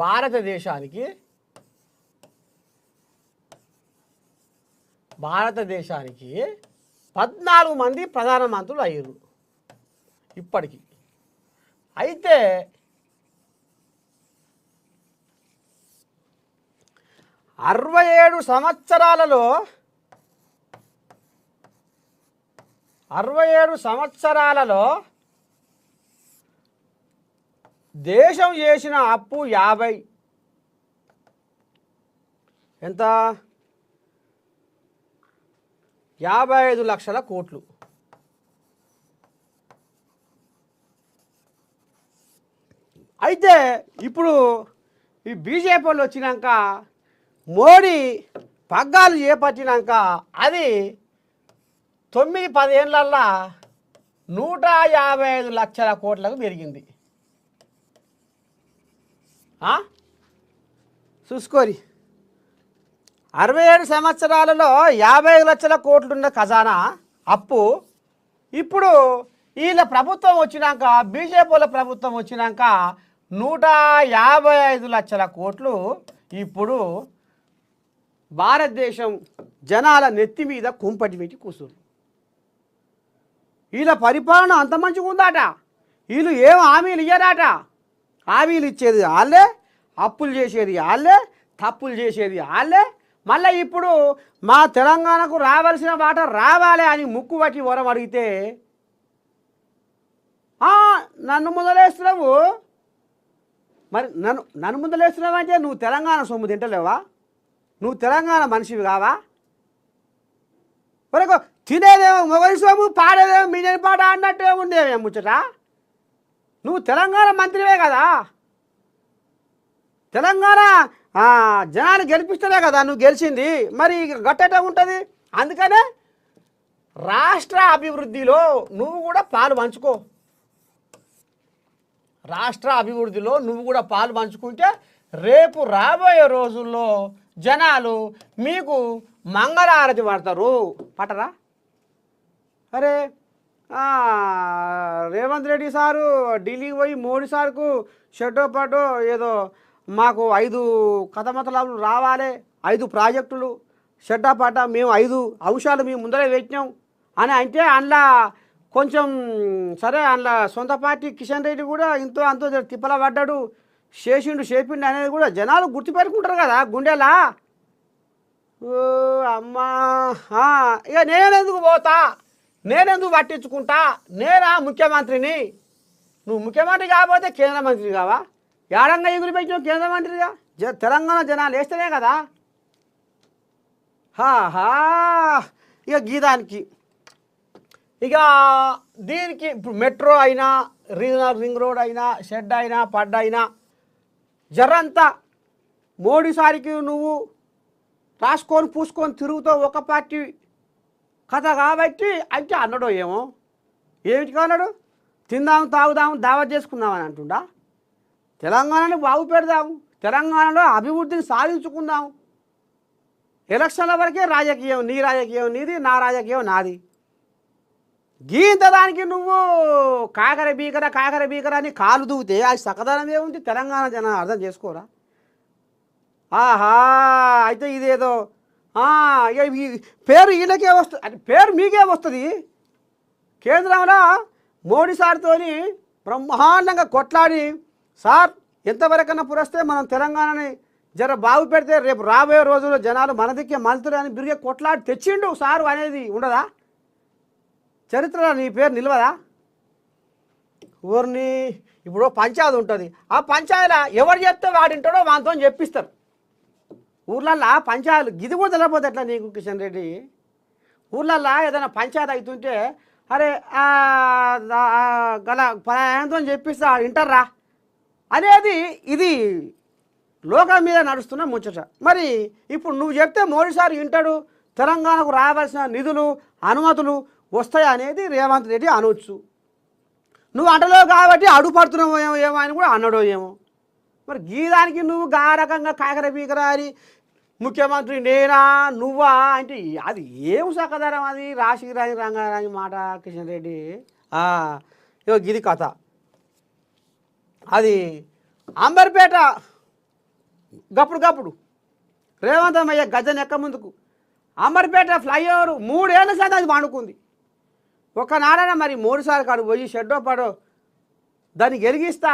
భారతదేశానికి 14 మంది ప్రధానమంత్రులు అయ్యారు ఇప్పటికి. అయితే 67 సంవత్సరాలలో దేశం చేసిన అప్పు 55 లక్షల కోట్లు. అయితే ఇప్పుడు ఈ బీజేపీ వాళ్ళు వచ్చినాక, మోడీ పగ్గాలు చేపట్టినాక అది 9-10 ఏళ్ళల్లో 155 లక్షల కోట్లకు పెరిగింది. చూసుకోరి, 67 సంవత్సరాలలో 55 లక్షల కోట్లున్న ఖజానా అప్పు ఇప్పుడు వీళ్ళ ప్రభుత్వం వచ్చినాక, బీజేపీ వాళ్ళ ప్రభుత్వం వచ్చినాక 155 లక్షల కోట్లు ఇప్పుడు భారతదేశం జనాల నెత్తి మీద కుంపటి పెట్టి కూర్చున్నారు. వీళ్ళ పరిపాలన అంత మంచిగా ఉందాట. వీళ్ళు ఏం హామీలు ఇయ్యరాట. హామీలు ఇచ్చేది వాళ్ళే, అప్పులు చేసేది వాళ్ళే, తప్పులు చేసేది వాళ్ళే. మళ్ళీ ఇప్పుడు మా తెలంగాణకు రావాల్సిన వాట రావాలి అని ముక్కు పట్టి వరం అడిగితే నన్ను ముందలేస్తున్నావు. మరి నన్ను ముందలేస్తున్నావు అంటే నువ్వు తెలంగాణ సొమ్ము తింటలేవా? నువ్వు తెలంగాణ మనిషివి కావా? మరొక తినేదేమో మొగలి సోము, పాడేదేమో మిజని పాట అన్నట్టు ఉండేవే ముచ్చట. నువ్వు తెలంగాణ మంత్రివే కదా, తెలంగాణ జనాన్ని గెలిపిస్తేనే కదా నువ్వు గెలిచింది. మరి గట్టట ఉంటుంది. అందుకనే రాష్ట్ర అభివృద్ధిలో నువ్వు కూడా పాలు పంచుకో. రాష్ట్ర అభివృద్ధిలో నువ్వు కూడా పాలు పంచుకుంటే రేపు రాబోయే రోజుల్లో జనాలు మీకు మంగళారతి పడతారు. పట్టరా? అరే రేవంత్ రెడ్డి సారు ఢిల్లీకి పోయి మోడీ సార్కు షెడ్డో పడ్డో ఏదో మాకు 5 కథమతలాలు రావాలి, 5 ప్రాజెక్టులు షెడ్డా పాట మేము 5 అంశాలు మేము ముందరే పెట్టినాం అని అంటే అందులో కొంచెం సరే అందులో సొంత పార్టీ కిషన్ రెడ్డి కూడా ఇంతో అంతో తిప్పల పడ్డాడు, చేపిండు అనేది కూడా జనాలు గుర్తుపెట్టుకుంటారు కదా గుండెలా. ఓ అమ్మా, ఇక నేనెందుకు పోతా, నేనెందుకు పట్టించుకుంటా, నేనా ముఖ్యమంత్రిని. నువ్వు ముఖ్యమంత్రి కాకపోతే కేంద్ర మంత్రి కావా? ఏడంగా ఎగురు పెట్టినావు కేంద్ర మంత్రిగా. తెలంగాణ జనాలు వేస్తేనే కదా. ఇక గీదానికి ఇక దీనికి ఇప్పుడు మెట్రో అయినా, రీజనల్ రింగ్ రోడ్ అయినా, షెడ్ అయినా, పడ్డ అయినా జరంతా మోడీ సారికి నువ్వు రాసుకొని పూసుకొని తిరుగుతావు ఒక పార్టీ కథ కాబట్టి అంటే అన్నాడో ఏమో. ఏమిటి అన్నాడు? తిందాము తాగుదాము దావత్ చేసుకుందామని అంటుండా. తెలంగాణను బాగు పెడదాము, తెలంగాణలో అభివృద్ధిని సాధించుకుందాము. ఎలక్షన్ల వరకే రాజకీయం, నీ రాజకీయం నీది, నా రాజకీయం నాది. గీంత దానికి నువ్వు కాకర బీకర అని కాలు దూగితే అది సకదనం ఏముంది? తెలంగాణ జనం అర్థం చేసుకోరా? అయితే ఇదేదో ఇక ఈ పేరు వీళ్ళకే వస్తుంది, అంటే పేరు మీకే వస్తుంది. కేంద్రంలో మోడీ సార్తో బ్రహ్మాండంగా కొట్లాడి సార్ ఎంతవరకన్నా పురస్తే మనం తెలంగాణని జర బాగు పెడితే రేపు రాబోయే రోజుల్లో జనాలు మన దిక్కే మలుతురు అని బిరిగే కొట్లాడి తెచ్చిండు సారు అనేది ఉండదా? చరిత్రలో నీ పేరు నిలవదా? ఊరిని ఇప్పుడు పంచాయతీ ఉంటుంది, ఆ పంచాయతీలో ఎవరు చెప్తే వాడింటాడో వాటితో చెప్పిస్తారు. ఊర్లల్లో పంచాయతీలు గిది కూడా తెలియపోతే ఎట్లా నీకు కిషన్ రెడ్డి? ఊర్లల్లో ఏదైనా పంచాయతీ అవుతుంటే అరే గల పలాయంతో చెప్పిస్తా వింటారా అనేది ఇది లోకం మీద నడుస్తున్న ముచ్చట. మరి ఇప్పుడు నువ్వు చెప్తే మోడీ సార్ వింటాడు, తెలంగాణకు రావాల్సిన నిధులు అనుమతులు వస్తాయి అనేది రేవంత్ రెడ్డి అనవచ్చు. నువ్వు అంటలో కాబట్టి అడుపడుతున్నావు ఏమో అని కూడా అన్నాడో ఏమో. మరి గీదానికి నువ్వు గా రకంగా కాకర పీకరా అని ముఖ్యమంత్రి నేనా నువ్వా అంటే అది ఏం సకదరం? అది రాశి రాని రంగారాని మాట కిషన్ రెడ్డి. ఇగో గిది కథ. అది అంబర్పేట గప్పుడు రేవంత్ అమ్మయ్య గజన్ ఎక్క ముందుకు అంబర్పేట ఫ్లైఓవర్ 3 ఏళ్ళ సార్ అది వండుకుంది. ఒకనాడన మరి 3 సార్లు కాడు పోయి షెడ్డో పడో దాన్ని గెలిగిస్తా,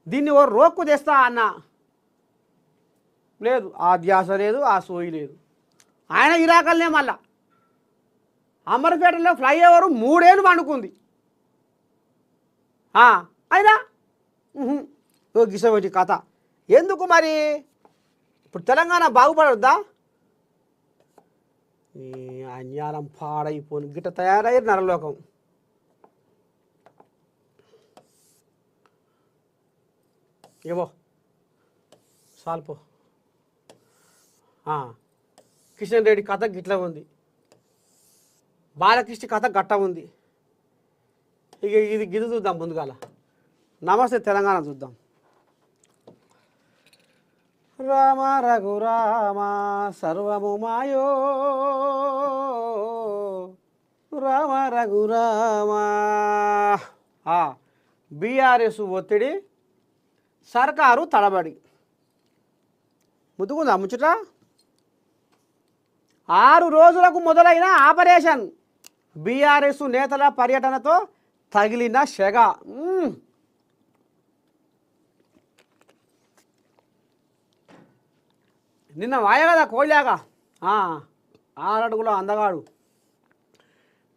దీన్ని ఓ రోక్కు తెస్తా అన్న లేదు, ఆ ధ్యాస లేదు, ఆ సోయి లేదు. ఆయన ఇరాకల్నే మళ్ళా అంబర్పేటలో ఫ్లైఓవర్ 3 ఏళ్ళు వండుకుంది. అయినా గిసబట్టి కథ ఎందుకు మరి? ఇప్పుడు తెలంగాణ బాగుపడొద్దా? అన్యాలం పాడైపోను గిట్ట తయారయ్యారు నరలోకం. ఏవో సాల్పో కిషన్ రెడ్డి కథ గిట్ల ఉంది, బాలకృష్ణ కథ గట్ట ఉంది. ఇక ఇది గిది చూద్దాం ముందుగాల. నమస్తే తెలంగాణ చూద్దాం. రామ రఘురామ సర్వము మాయో, రామ రఘురామ. బీఆర్ఎస్ ఒత్తిడి, సర్కారు తడబడి. ముద్దుకుందా ముచ్చట? 6 రోజులకు మొదలైన ఆపరేషన్ బీఆర్ఎస్ నేతల పర్యటనతో తగిలిన సెగ. నిన్న వాయ కదా కోళ్ళాగా 6 అడుగుల అందగాడు.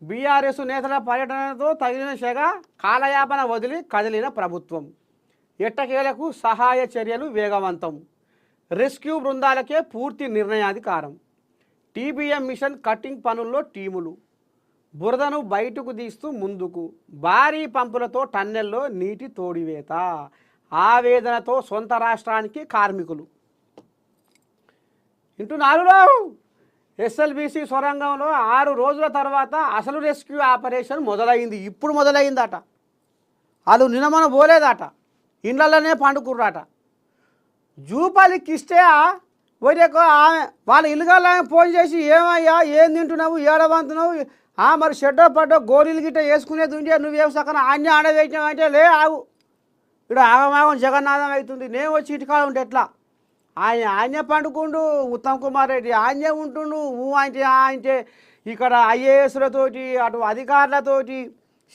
బీఆర్ఎస్ నేతల పర్యటనతో తగిలిన సెగ, కాలయాపన వదిలి కదిలిన ప్రభుత్వం. ఎట్టకేలకు సహాయ చర్యలు వేగవంతం. రెస్క్యూ బృందాలకే పూర్తి నిర్ణయాధికారం. టీబీఎం మిషన్ కట్టింగ్ పనుల్లో టీములు. బురదను బయటకు తీస్తూ ముందుకు, భారీ పంపులతో టన్నెల్లో నీటి తోడివేత, ఆవేదనతో సొంత రాష్ట్రానికి కార్మికులు. ఇంటున్నారులో ఎస్ఎల్బీసీ సొరంగంలో 6 రోజుల తర్వాత అసలు రెస్క్యూ ఆపరేషన్ మొదలైంది. ఇప్పుడు మొదలైందట. వాళ్ళు నిన్నమన పోలేదట, ఇండ్లలోనే పండుకుర్రాట. జూపల్లికి ఇస్తే వరకు ఆమె వాళ్ళ ఇల్లుగాళ్ళ ఫోన్ చేసి ఏమయ్యా ఏం తింటున్నావు ఏడవంతున్నావు, మరి షెడ్డో పడ్డో గోరీలు గిట్ట వేసుకునేది ఉంటే నువ్వేం సక్కన ఆజ్ఞ ఆడవేసినావు అంటే లే ఆగు, ఇక్కడ ఆగమాగం జగన్నాథం అవుతుంది, నేను వచ్చి ఇటుకాడ ఉంటే ఎట్లా, ఆజ్ఞ పండుకుండు ఉత్తమ్ కుమార్ రెడ్డి ఆజ్ఞ ఉంటుండు, అంటే ఇక్కడ ఐఏఎస్లతోటి అటు అధికారులతోటి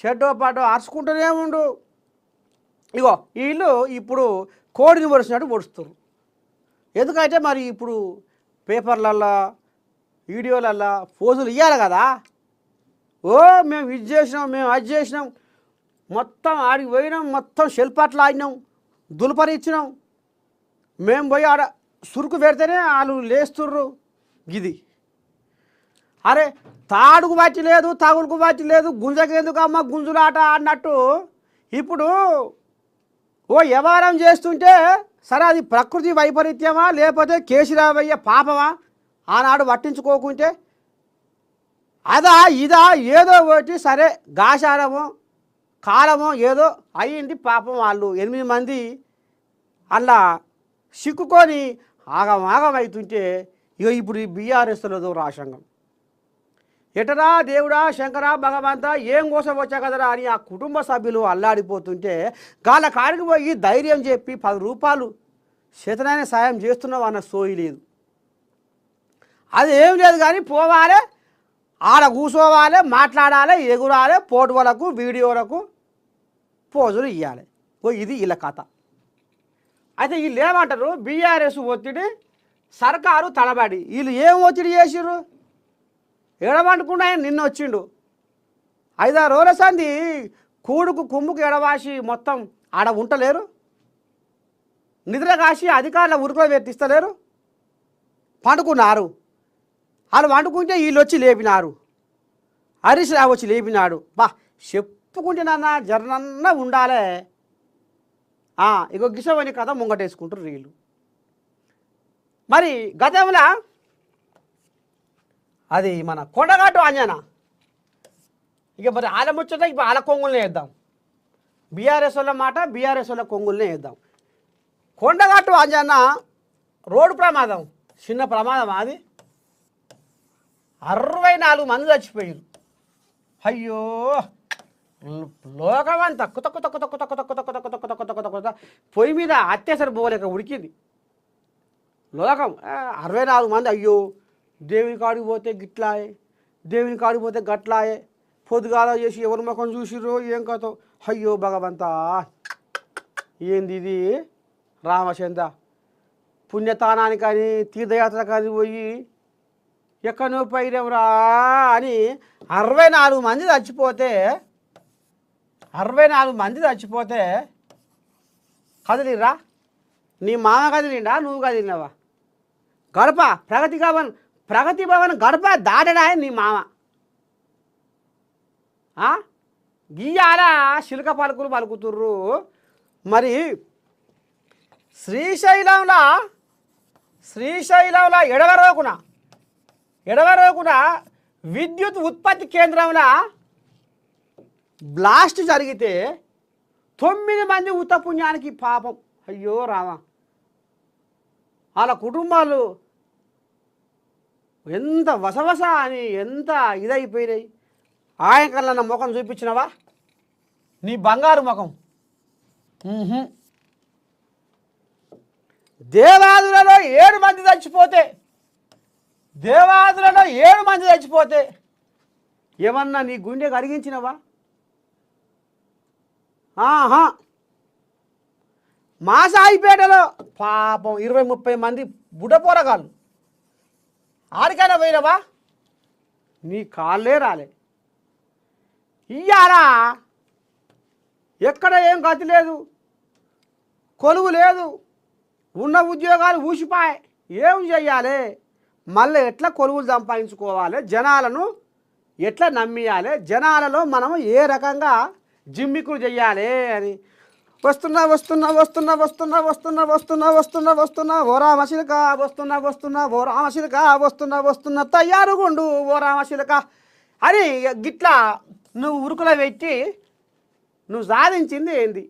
షెడ్డో పడ్డో అరుచుకుంటూనే ఉండు. ఇగో వీళ్ళు ఇప్పుడు కోడిని పొడిచినట్టు పొడుస్తారు. ఎందుకంటే మరి ఇప్పుడు పేపర్లల్లో వీడియోలల్లో పోజులు ఇవ్వాలి కదా. ఓ మేము ఇది చేసినాం, మేము అది చేసినాం, మొత్తం ఆడికి పోయినాం, మొత్తం షెల్పట్లు ఆడినాం, దులపరి ఇచ్చినాం, మేము పోయి ఆడ సురుకు పెడితేనే వాళ్ళు లేస్తుర్రు. ఇది అరే తాడుకు బట్టి లేదు, తగులుకు బట్టి లేదు, గుంజకెందుకు అమ్మ గుంజులాట అన్నట్టు ఇప్పుడు ఓ వ్యవహారం చేస్తుంటే సరే అది ప్రకృతి వైపరీత్యమా లేకపోతే కేసీరావయ్య పాపమా ఆనాడు పట్టించుకోకుంటే అదా ఇదా ఏదో ఒకటి సరే గాశారమో కాలమో ఏదో అయ్యింది పాపం. వాళ్ళు 8 మంది అలా సిక్కుకొని ఆగమాగం అవుతుంటే ఇక ఇప్పుడు ఈ బీఆర్ఎస్లో రాసంగం ఎటరా దేవుడా శంకరా భగవంతా ఏం కోసం వచ్చా కదరా అని ఆ కుటుంబ సభ్యులు అల్లాడిపోతుంటే గాళ్ళ కాడికి పోయి ధైర్యం చెప్పి 10 రూపాయలు చేతనైన సాయం చేస్తున్నావు అన్న సోయి లేదు. అది ఏం లేదు కానీ పోవాలి, ఆడ కూర్చోవాలి, మాట్లాడాలి, ఎగురాలి, ఫోటోలకు వీడియోలకు పోజులు ఇవ్వాలి. ఇది వీళ్ళ కథ. అయితే వీళ్ళు ఏమంటారు, బీఆర్ఎస్ ఒత్తిడి సర్కారు తలబడి. వీళ్ళు ఏం ఒత్తిడి చేసిర్రు, ఎడబండకుండా ఆయన నిన్న వచ్చిండు 5-6 రోజుల సంది కూడుకు కుమ్ముకు ఎడవాసి మొత్తం ఆడ ఉంటలేరు, నిద్ర కాసి అధికారుల ఉరుకులో వెత్తిస్తలేరు, పండుకున్నారు. వాళ్ళు వండుకుంటే వీళ్ళు వచ్చి లేపినారు, హరీష్ రావు వచ్చి లేపినాడు. బా చెప్పుకుంటే నాన్న జరనన్నా ఉండాలే. ఇగో గిసవని కథ ముంగటేసుకుంటారు వీళ్ళు. మరి గతంలో అది మన కొండగట్టు అంజన, ఇక మరి ఆల ముచ్చట ఇప్పుడు ఆల కొంగులనే వేద్దాం, బీఆర్ఎస్ వాళ్ళ మాట బీఆర్ఎస్ వాళ్ళ కొంగులనే వేద్దాం. కొండగట్టు అంజన రోడ్డు ప్రమాదం, చిన్న ప్రమాదం అది, 64 మంది చచ్చిపోయారు. అయ్యో లోకమంతా కొత్త కొత్త కొత్త కొత్త కొత్త కొత్త కొత్త కొత్త కొత్త కొత్త కొత్త పొయ్యి మీద అత్యవసర పోలేక ఉడికింది లోకం. 64 మంది. అయ్యో దేవుని కాడికి పోతే గిట్లాయే, దేవుని కాడికి పోతే గట్లాయే, పొద్దుగాల చేసి ఎవరి ముఖం చూసిరో ఏం కథో. అయ్యో భగవంతా ఏంది ఇది రామచంద్ర, పుణ్యతానానికి కానీ తీర్థయాత్ర కానీ పోయి ఎక్కడో పైరేమరా అని 64 మంది చచ్చిపోతే 64 మంది చచ్చిపోతే కదిలిరా? నీ మామ కదిలిండా, నువ్వు కదిలినావా? గడప ప్రగతి భవన్ గడప దాటడా నీ మామ. గీయాల శిల్క పలుకులు పలుకుతుర్రు. మరి శ్రీశైలంలో ఎడవరోకున విద్యుత్ ఉత్పత్తి కేంద్రంలో బ్లాస్ట్ జరిగితే 9 మంది ఉత్తపుణ్యానికి పాపం. అయ్యో రామ, వాళ్ళ కుటుంబాలు ఎంత వసవస అని ఎంత ఇదైపోయినాయి. ఆయన కన్నా ముఖం చూపించినవా, నీ బంగారు ముఖం? దేవాదులలో 7 మంది చచ్చిపోతే ఏమన్నా నీ గుండె కరిగించినవా? మాసాయిపేటలో పాపం 20-30 మంది బుడ్డపోరగాళ్ళు. ఆడికైనా పోయినవా? నీ కాళ్ళే రాలే. ఇయ్యారా ఎక్కడ ఏం గతి లేదు, కొలువు లేదు, ఉన్న ఉద్యోగాలు ఊసిపాయి. ఏం చెయ్యాలి? మళ్ళీ ఎట్లా కొలువులు సంపాదించుకోవాలి, జనాలను ఎట్లా నమ్మియాలి, జనాలలో మనం ఏ రకంగా జిమ్మికులు చెయ్యాలి అని. వస్తున్నా వస్తున్నా వస్తున్నా వస్తున్నా వస్తున్నా వస్తున్నా వస్తున్నా వస్తున్నా ఓ రామశిలక వస్తున్నా వస్తున్నా ఓ రామశిలక వస్తున్నా వస్తున్నా తయారుగుండు ఓ రామశిలక అని గిట్లా నువ్వు ఉరుకులో పెట్టి నువ్వు సాధించింది ఏంది?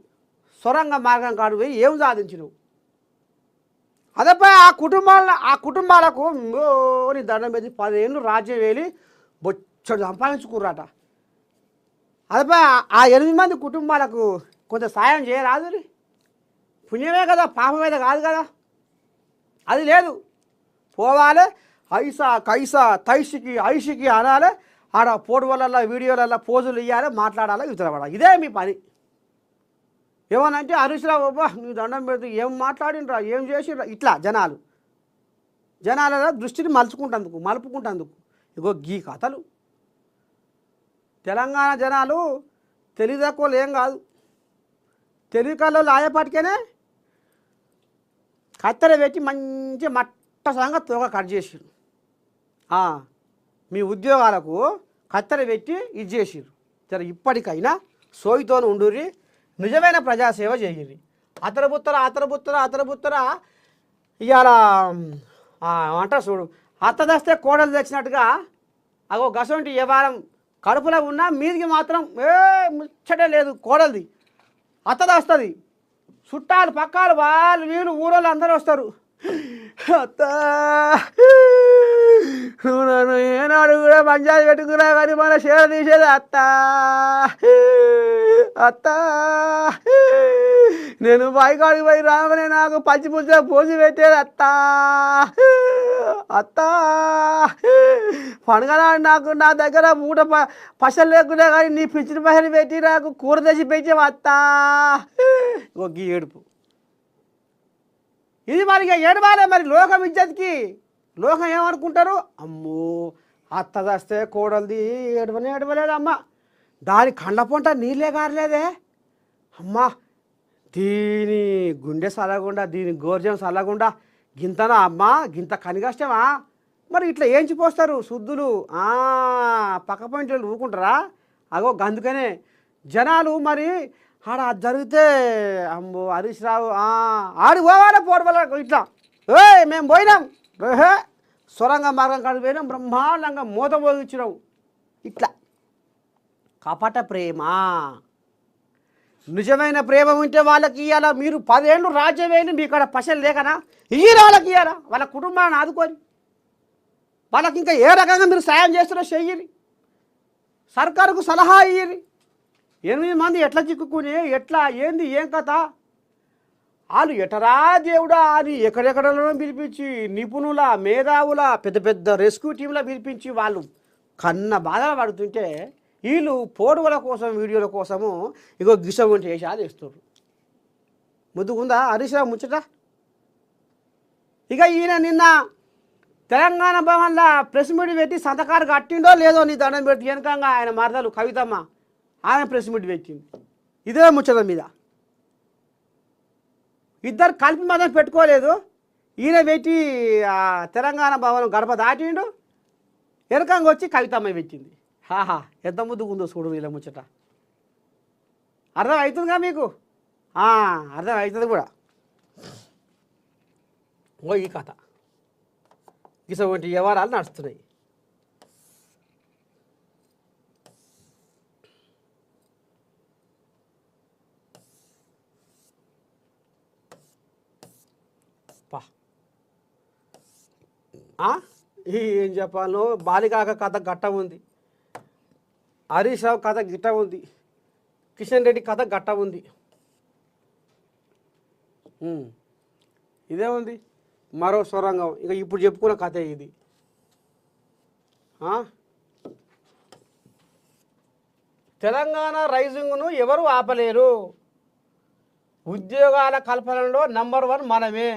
సొరంగ మార్గం కాడు పోయి ఏం సాధించినవు? అదేపై ఆ కుటుంబాలకు నీ దండం పెట్టి 10 ఏళ్ళు రాజ్యం వేలి బొచ్చడు సంపాదించుకుర్రాట. అదేపై ఆ 8 మంది కుటుంబాలకు కొంత సాయం చేయరాదు. పుణ్యమే కదా, పాపమేద కాదు కదా. అది లేదు. పోవాలి ఐసా కైసా తైషికి ఐషికి అనాలి, ఆడ ఫోటోలలో వీడియోలలో పోజులు ఇవ్వాలి, మాట్లాడాలి, ఇతరపడాలి. ఇదే మీ పని. ఏమనంటే హరీశ్రావు బాబా నువ్వు దండం పెడితే ఏం మాట్లాడినరా, ఏం చేసిరా, ఇట్లా జనాల దృష్టిని మలుపుకుంటందుకు ఇగో గీ కథలు. తెలంగాణ జనాలు తెలివితక్కువలు ఏం కాదు. తెలివికల్లో లాయపాటికేనే కత్తెర పెట్టి మంచి మట్టసంగా తోక కట్ చేసిరు. మీ ఉద్యోగాలకు కత్తెర పెట్టి ఇది చేసిరు. సరే ఇప్పటికైనా సోయితోని ఉండుర్రి, నిజమైన ప్రజాసేవ చేయరు. అతరబుత్తర ఇవాళ అంటారు చూడు, అత్త తెస్తే కోడలు తెచ్చినట్టుగా అగో గసంటి ఏ వారం కడుపులో ఉన్నా మీదికి మాత్రం ముచ్చటే లేదు. కోడలిది అత్త తెస్తుంది, చుట్టాలు పక్కాలు వాళ్ళు వీళ్ళు ఊరోళ్ళు అందరూ వస్తారు. అత్త నన్ను ఏనాడు కూడా పంచాయతీ పెట్టుకున్నా కానీ మన షేర తీసేది అత్త నేను బాయికాడికి పోయి రాగానే నాకు పచ్చి పుచ్చ పోసి పెట్టేది అత్త పండుగనాడు నాకు నా దగ్గర మూట పసలు లేకుండా కానీ నీ పిచ్చిన పసలు పెట్టి నాకు కూర తెచ్చి పెట్టావు ఒక ఏడుపు. ఇది మరి ఏడవాలే. మరి లోకం ఇజ్జత్కి లోకం ఏమనుకుంటారు? అమ్మో అత్త తెస్తే కోడలిది ఏడవలేదమ్మ, దాని కండ్ల పొంట నీళ్ళే గారలేదే అమ్మా, దీని గుండె సలగుండా దీని గోర్జం సలగుండా గింతనా అమ్మా, గింత కనిగష్టమా? మరి ఇట్లా ఏంచిపోస్తారు శుద్ధులు. పక్క పాయింట్లు ఊకుంటారా? అగో అందుకనే జనాలు మరి ఆడ జరిగితే అమ్మో హరీష్ రావు ఆడి పోవాలా పోవడం ఇట్లా మేము పోయినాం సొరంగ మార్గం కాదు పోయినాం, బ్రహ్మాండంగా మూత మోగించినాం. ఇట్లా కపట ప్రేమ. నిజమైన ప్రేమ ఉంటే వాళ్ళకి ఇవ్వాలా. మీరు 10 ఏళ్ళు రాజ్యం వేయండి, మీ ఇక్కడ పసలు లేకనా ఇయ్యాలి వాళ్ళకి, ఇవ్వాలా వాళ్ళ కుటుంబాన్ని ఆదుకొని. వాళ్ళకి ఇంకా ఏ రకంగా మీరు సాయం చేస్తారో చెయ్యరి, సర్కారుకు సలహా ఇయ్యరి. 8 మంది ఎట్లా చిక్కుకుని ఎట్లా ఏంది ఏం కథ? వాళ్ళు ఎటరా దేవుడా అని ఎక్కడెక్కడలో పిలిపించి నిపుణుల మేధావుల పెద్ద పెద్ద రెస్క్యూ టీంల పిలిపించి వాళ్ళు కన్న బాధలు పడుతుంటే వీళ్ళు పోడువల కోసం వీడియోల కోసము ఇగో గిసగుంటి వేషాలు వేస్తారు. ముద్దుకుందా హరీష్ రావు ముచ్చట? ఇక ఈయన నిన్న తెలంగాణ భవన్లో ప్రెస్ మీట్ పెట్టి సంతకాలు కట్టిండో లేదో నీ దండం పెట్టి వెనకంగా ఆయన మరదలు కవితమ్మ ఆయన ప్రెస్ మీట్ పెట్టింది. ఇదే ముచ్చట మీద ఇద్దరు కలిపి మాత్రం పెట్టుకోలేదు. ఈయన పెట్టి తెలంగాణ భవనం గడప దాటిండు, వెనకంగా వచ్చి కవితమ్మ పెట్టింది. ఎంత ముద్దుకుందో చూడు వీళ్ళ ముచ్చట. అర్థం అవుతుందిగా మీకు? అర్థం అవుతుంది కూడా. ఈ కథ ఇటువంటి వ్యవహారాలు నడుస్తున్నాయి. ఏం చెప్పాలో, బాలికాక కథ గట్ట ఉంది, హరీష్ రావు కథ గిట్ట ఉంది, కిషన్ రెడ్డి కథ గట్ట ఉంది. ఇదే ఉంది మరో సొరంగం. ఇక ఇప్పుడు చెప్పుకున్న కథ ఇది. తెలంగాణ రైజింగ్ను ఎవరు ఆపలేరు. ఉద్యోగాల కల్పనలో నంబర్ 1 మనమే.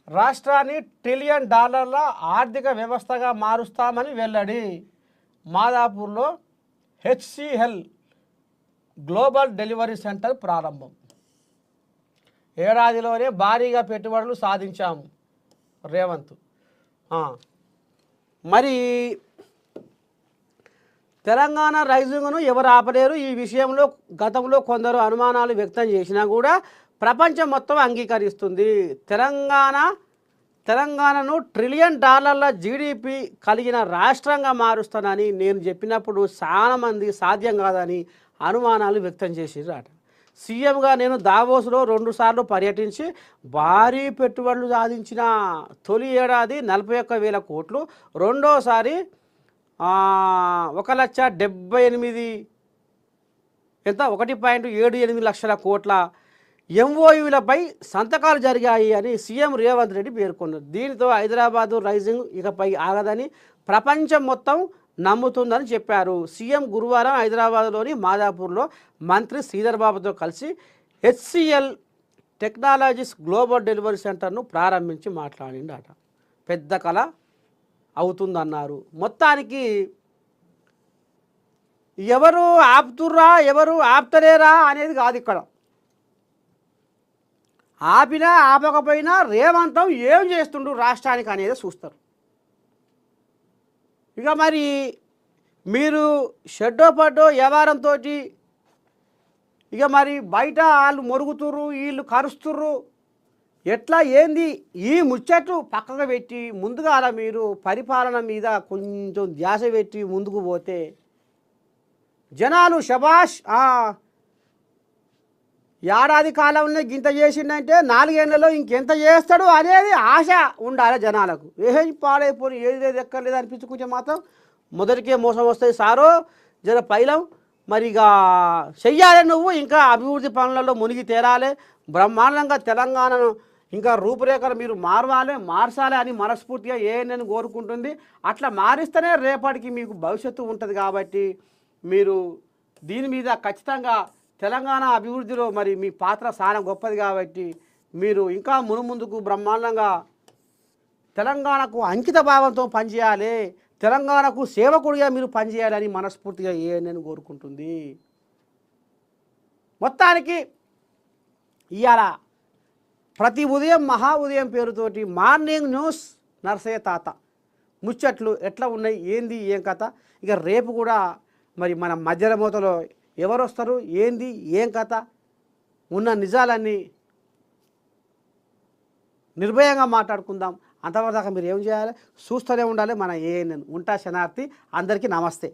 రాష్ట్రాన్ని $1 ట్రిలియన్ ఆర్థిక వ్యవస్థగా మారుస్తామని వెల్లడి. మాదాపూర్లో HCL గ్లోబల్ డెలివరీ సెంటర్ ప్రారంభం. ఏడాదిలోనే భారీగా పెట్టుబడులు సాధించాము రేవంత్. మరి తెలంగాణ రైజింగ్ను ఎవరు ఆపలేరు. ఈ విషయంలో గతంలో కొందరు అనుమానాలు వ్యక్తం చేసినా కూడా ప్రపంచం మొత్తం అంగీకరిస్తుంది. తెలంగాణను $1 ట్రిలియన్ జీడిపి కలిగిన రాష్ట్రంగా మారుస్తానని నేను చెప్పినప్పుడు చాలామంది సాధ్యం కాదని అనుమానాలు వ్యక్తం చేసిర్రు. సీఎంగా నేను దావోస్లో 2 సార్లు పర్యటించి భారీ పెట్టుబడులు సాధించిన. తొలి ఏడాది 41,000 కోట్లు, రెండోసారి 1,78 లక్షల కోట్ల ఎంఓయూలపై సంతకాలు జరిగాయి అని సీఎం రేవంత్ రెడ్డి పేర్కొన్నారు. దీనితో హైదరాబాదు రైజింగ్ ఇకపై ఆగదని ప్రపంచం మొత్తం నమ్ముతుందని చెప్పారు. సీఎం గురువారం హైదరాబాద్లోని మాదాపూర్లో మంత్రి శ్రీధర్ బాబుతో కలిసి HCL టెక్నాలజీస్ గ్లోబల్ డెలివరీ సెంటర్ను ప్రారంభించి మాట్లాడిండట. పెద్ద కళ అవుతుందన్నారు. మొత్తానికి ఎవరు ఆపుతుర్రా ఎవరు ఆపుతలేరా అనేది కాదు ఇక్కడ. ఆపినా ఆపకపోయినా రేవంతం ఏం చేస్తుండు రాష్ట్రానికి అనేది చూస్తారు. ఇక మరి మీరు షెడ్డో పడ్డో వ్యవహారంతో ఇక మరి బయట వాళ్ళు మొరుగుతుర్రు, వీళ్ళు కరుస్తుర్రు, ఎట్లా ఏంది ఈ ముచ్చట్లు పక్కకు పెట్టి ముందుగా మీరు పరిపాలన మీద కొంచెం ధ్యాస పెట్టి ముందుకు పోతే జనాలు శబాష్ ఏడాది కాలంలో గింత చేసిండంటే 4 ఏళ్లలో ఇంకెంత చేస్తాడు అనేది ఆశ ఉండాలి జనాలకు. పాడైపోయి ఏది లేదు ఎక్కర్లేదు అనిపించుకుంటే మాత్రం మొదటికే మోసం వస్తాయి సారో జర పైలం. మరి ఇక చెయ్యాలి నువ్వు, ఇంకా అభివృద్ధి పనులలో మునిగి తేరాలి, బ్రహ్మాండంగా తెలంగాణను ఇంకా రూపురేఖలు మీరు మార్చాలి అని మనస్ఫూర్తిగా నేను కోరుకుంటుంది. అట్లా మారిస్తేనే రేపటికి మీకు భవిష్యత్తు ఉంటుంది. కాబట్టి మీరు దీని మీద ఖచ్చితంగా తెలంగాణ అభివృద్ధిలో మరి మీ పాత్ర చాలా గొప్పది. కాబట్టి మీరు ఇంకా మునుముందుకు బ్రహ్మాండంగా తెలంగాణకు అంకిత భావంతో పనిచేయాలి, తెలంగాణకు సేవకుడిగా మీరు పనిచేయాలని మనస్ఫూర్తిగా నేను కోరుకుంటుంది. మొత్తానికి ఇవాళ ప్రతి ఉదయం మహా ఉదయం పేరుతోటి మార్నింగ్ న్యూస్ నర్సయ్య తాత ముచ్చట్లు ఎట్లా ఉన్నాయి, ఏంది ఏం కథ. ఇక రేపు కూడా మరి మన మధ్యల మూతలో ఎవరు వస్తారు, ఏంది ఏం కథ, ఉన్న నిజాలన్నీ నిర్భయంగా మాట్లాడుకుందాం. అంతవరదాకా మీరు ఏం చేయాలి, చూస్తూనే ఉండాలి మన ఏఎన్ఎన్. ఉంటా శనార్థి. అందరికీ నమస్తే.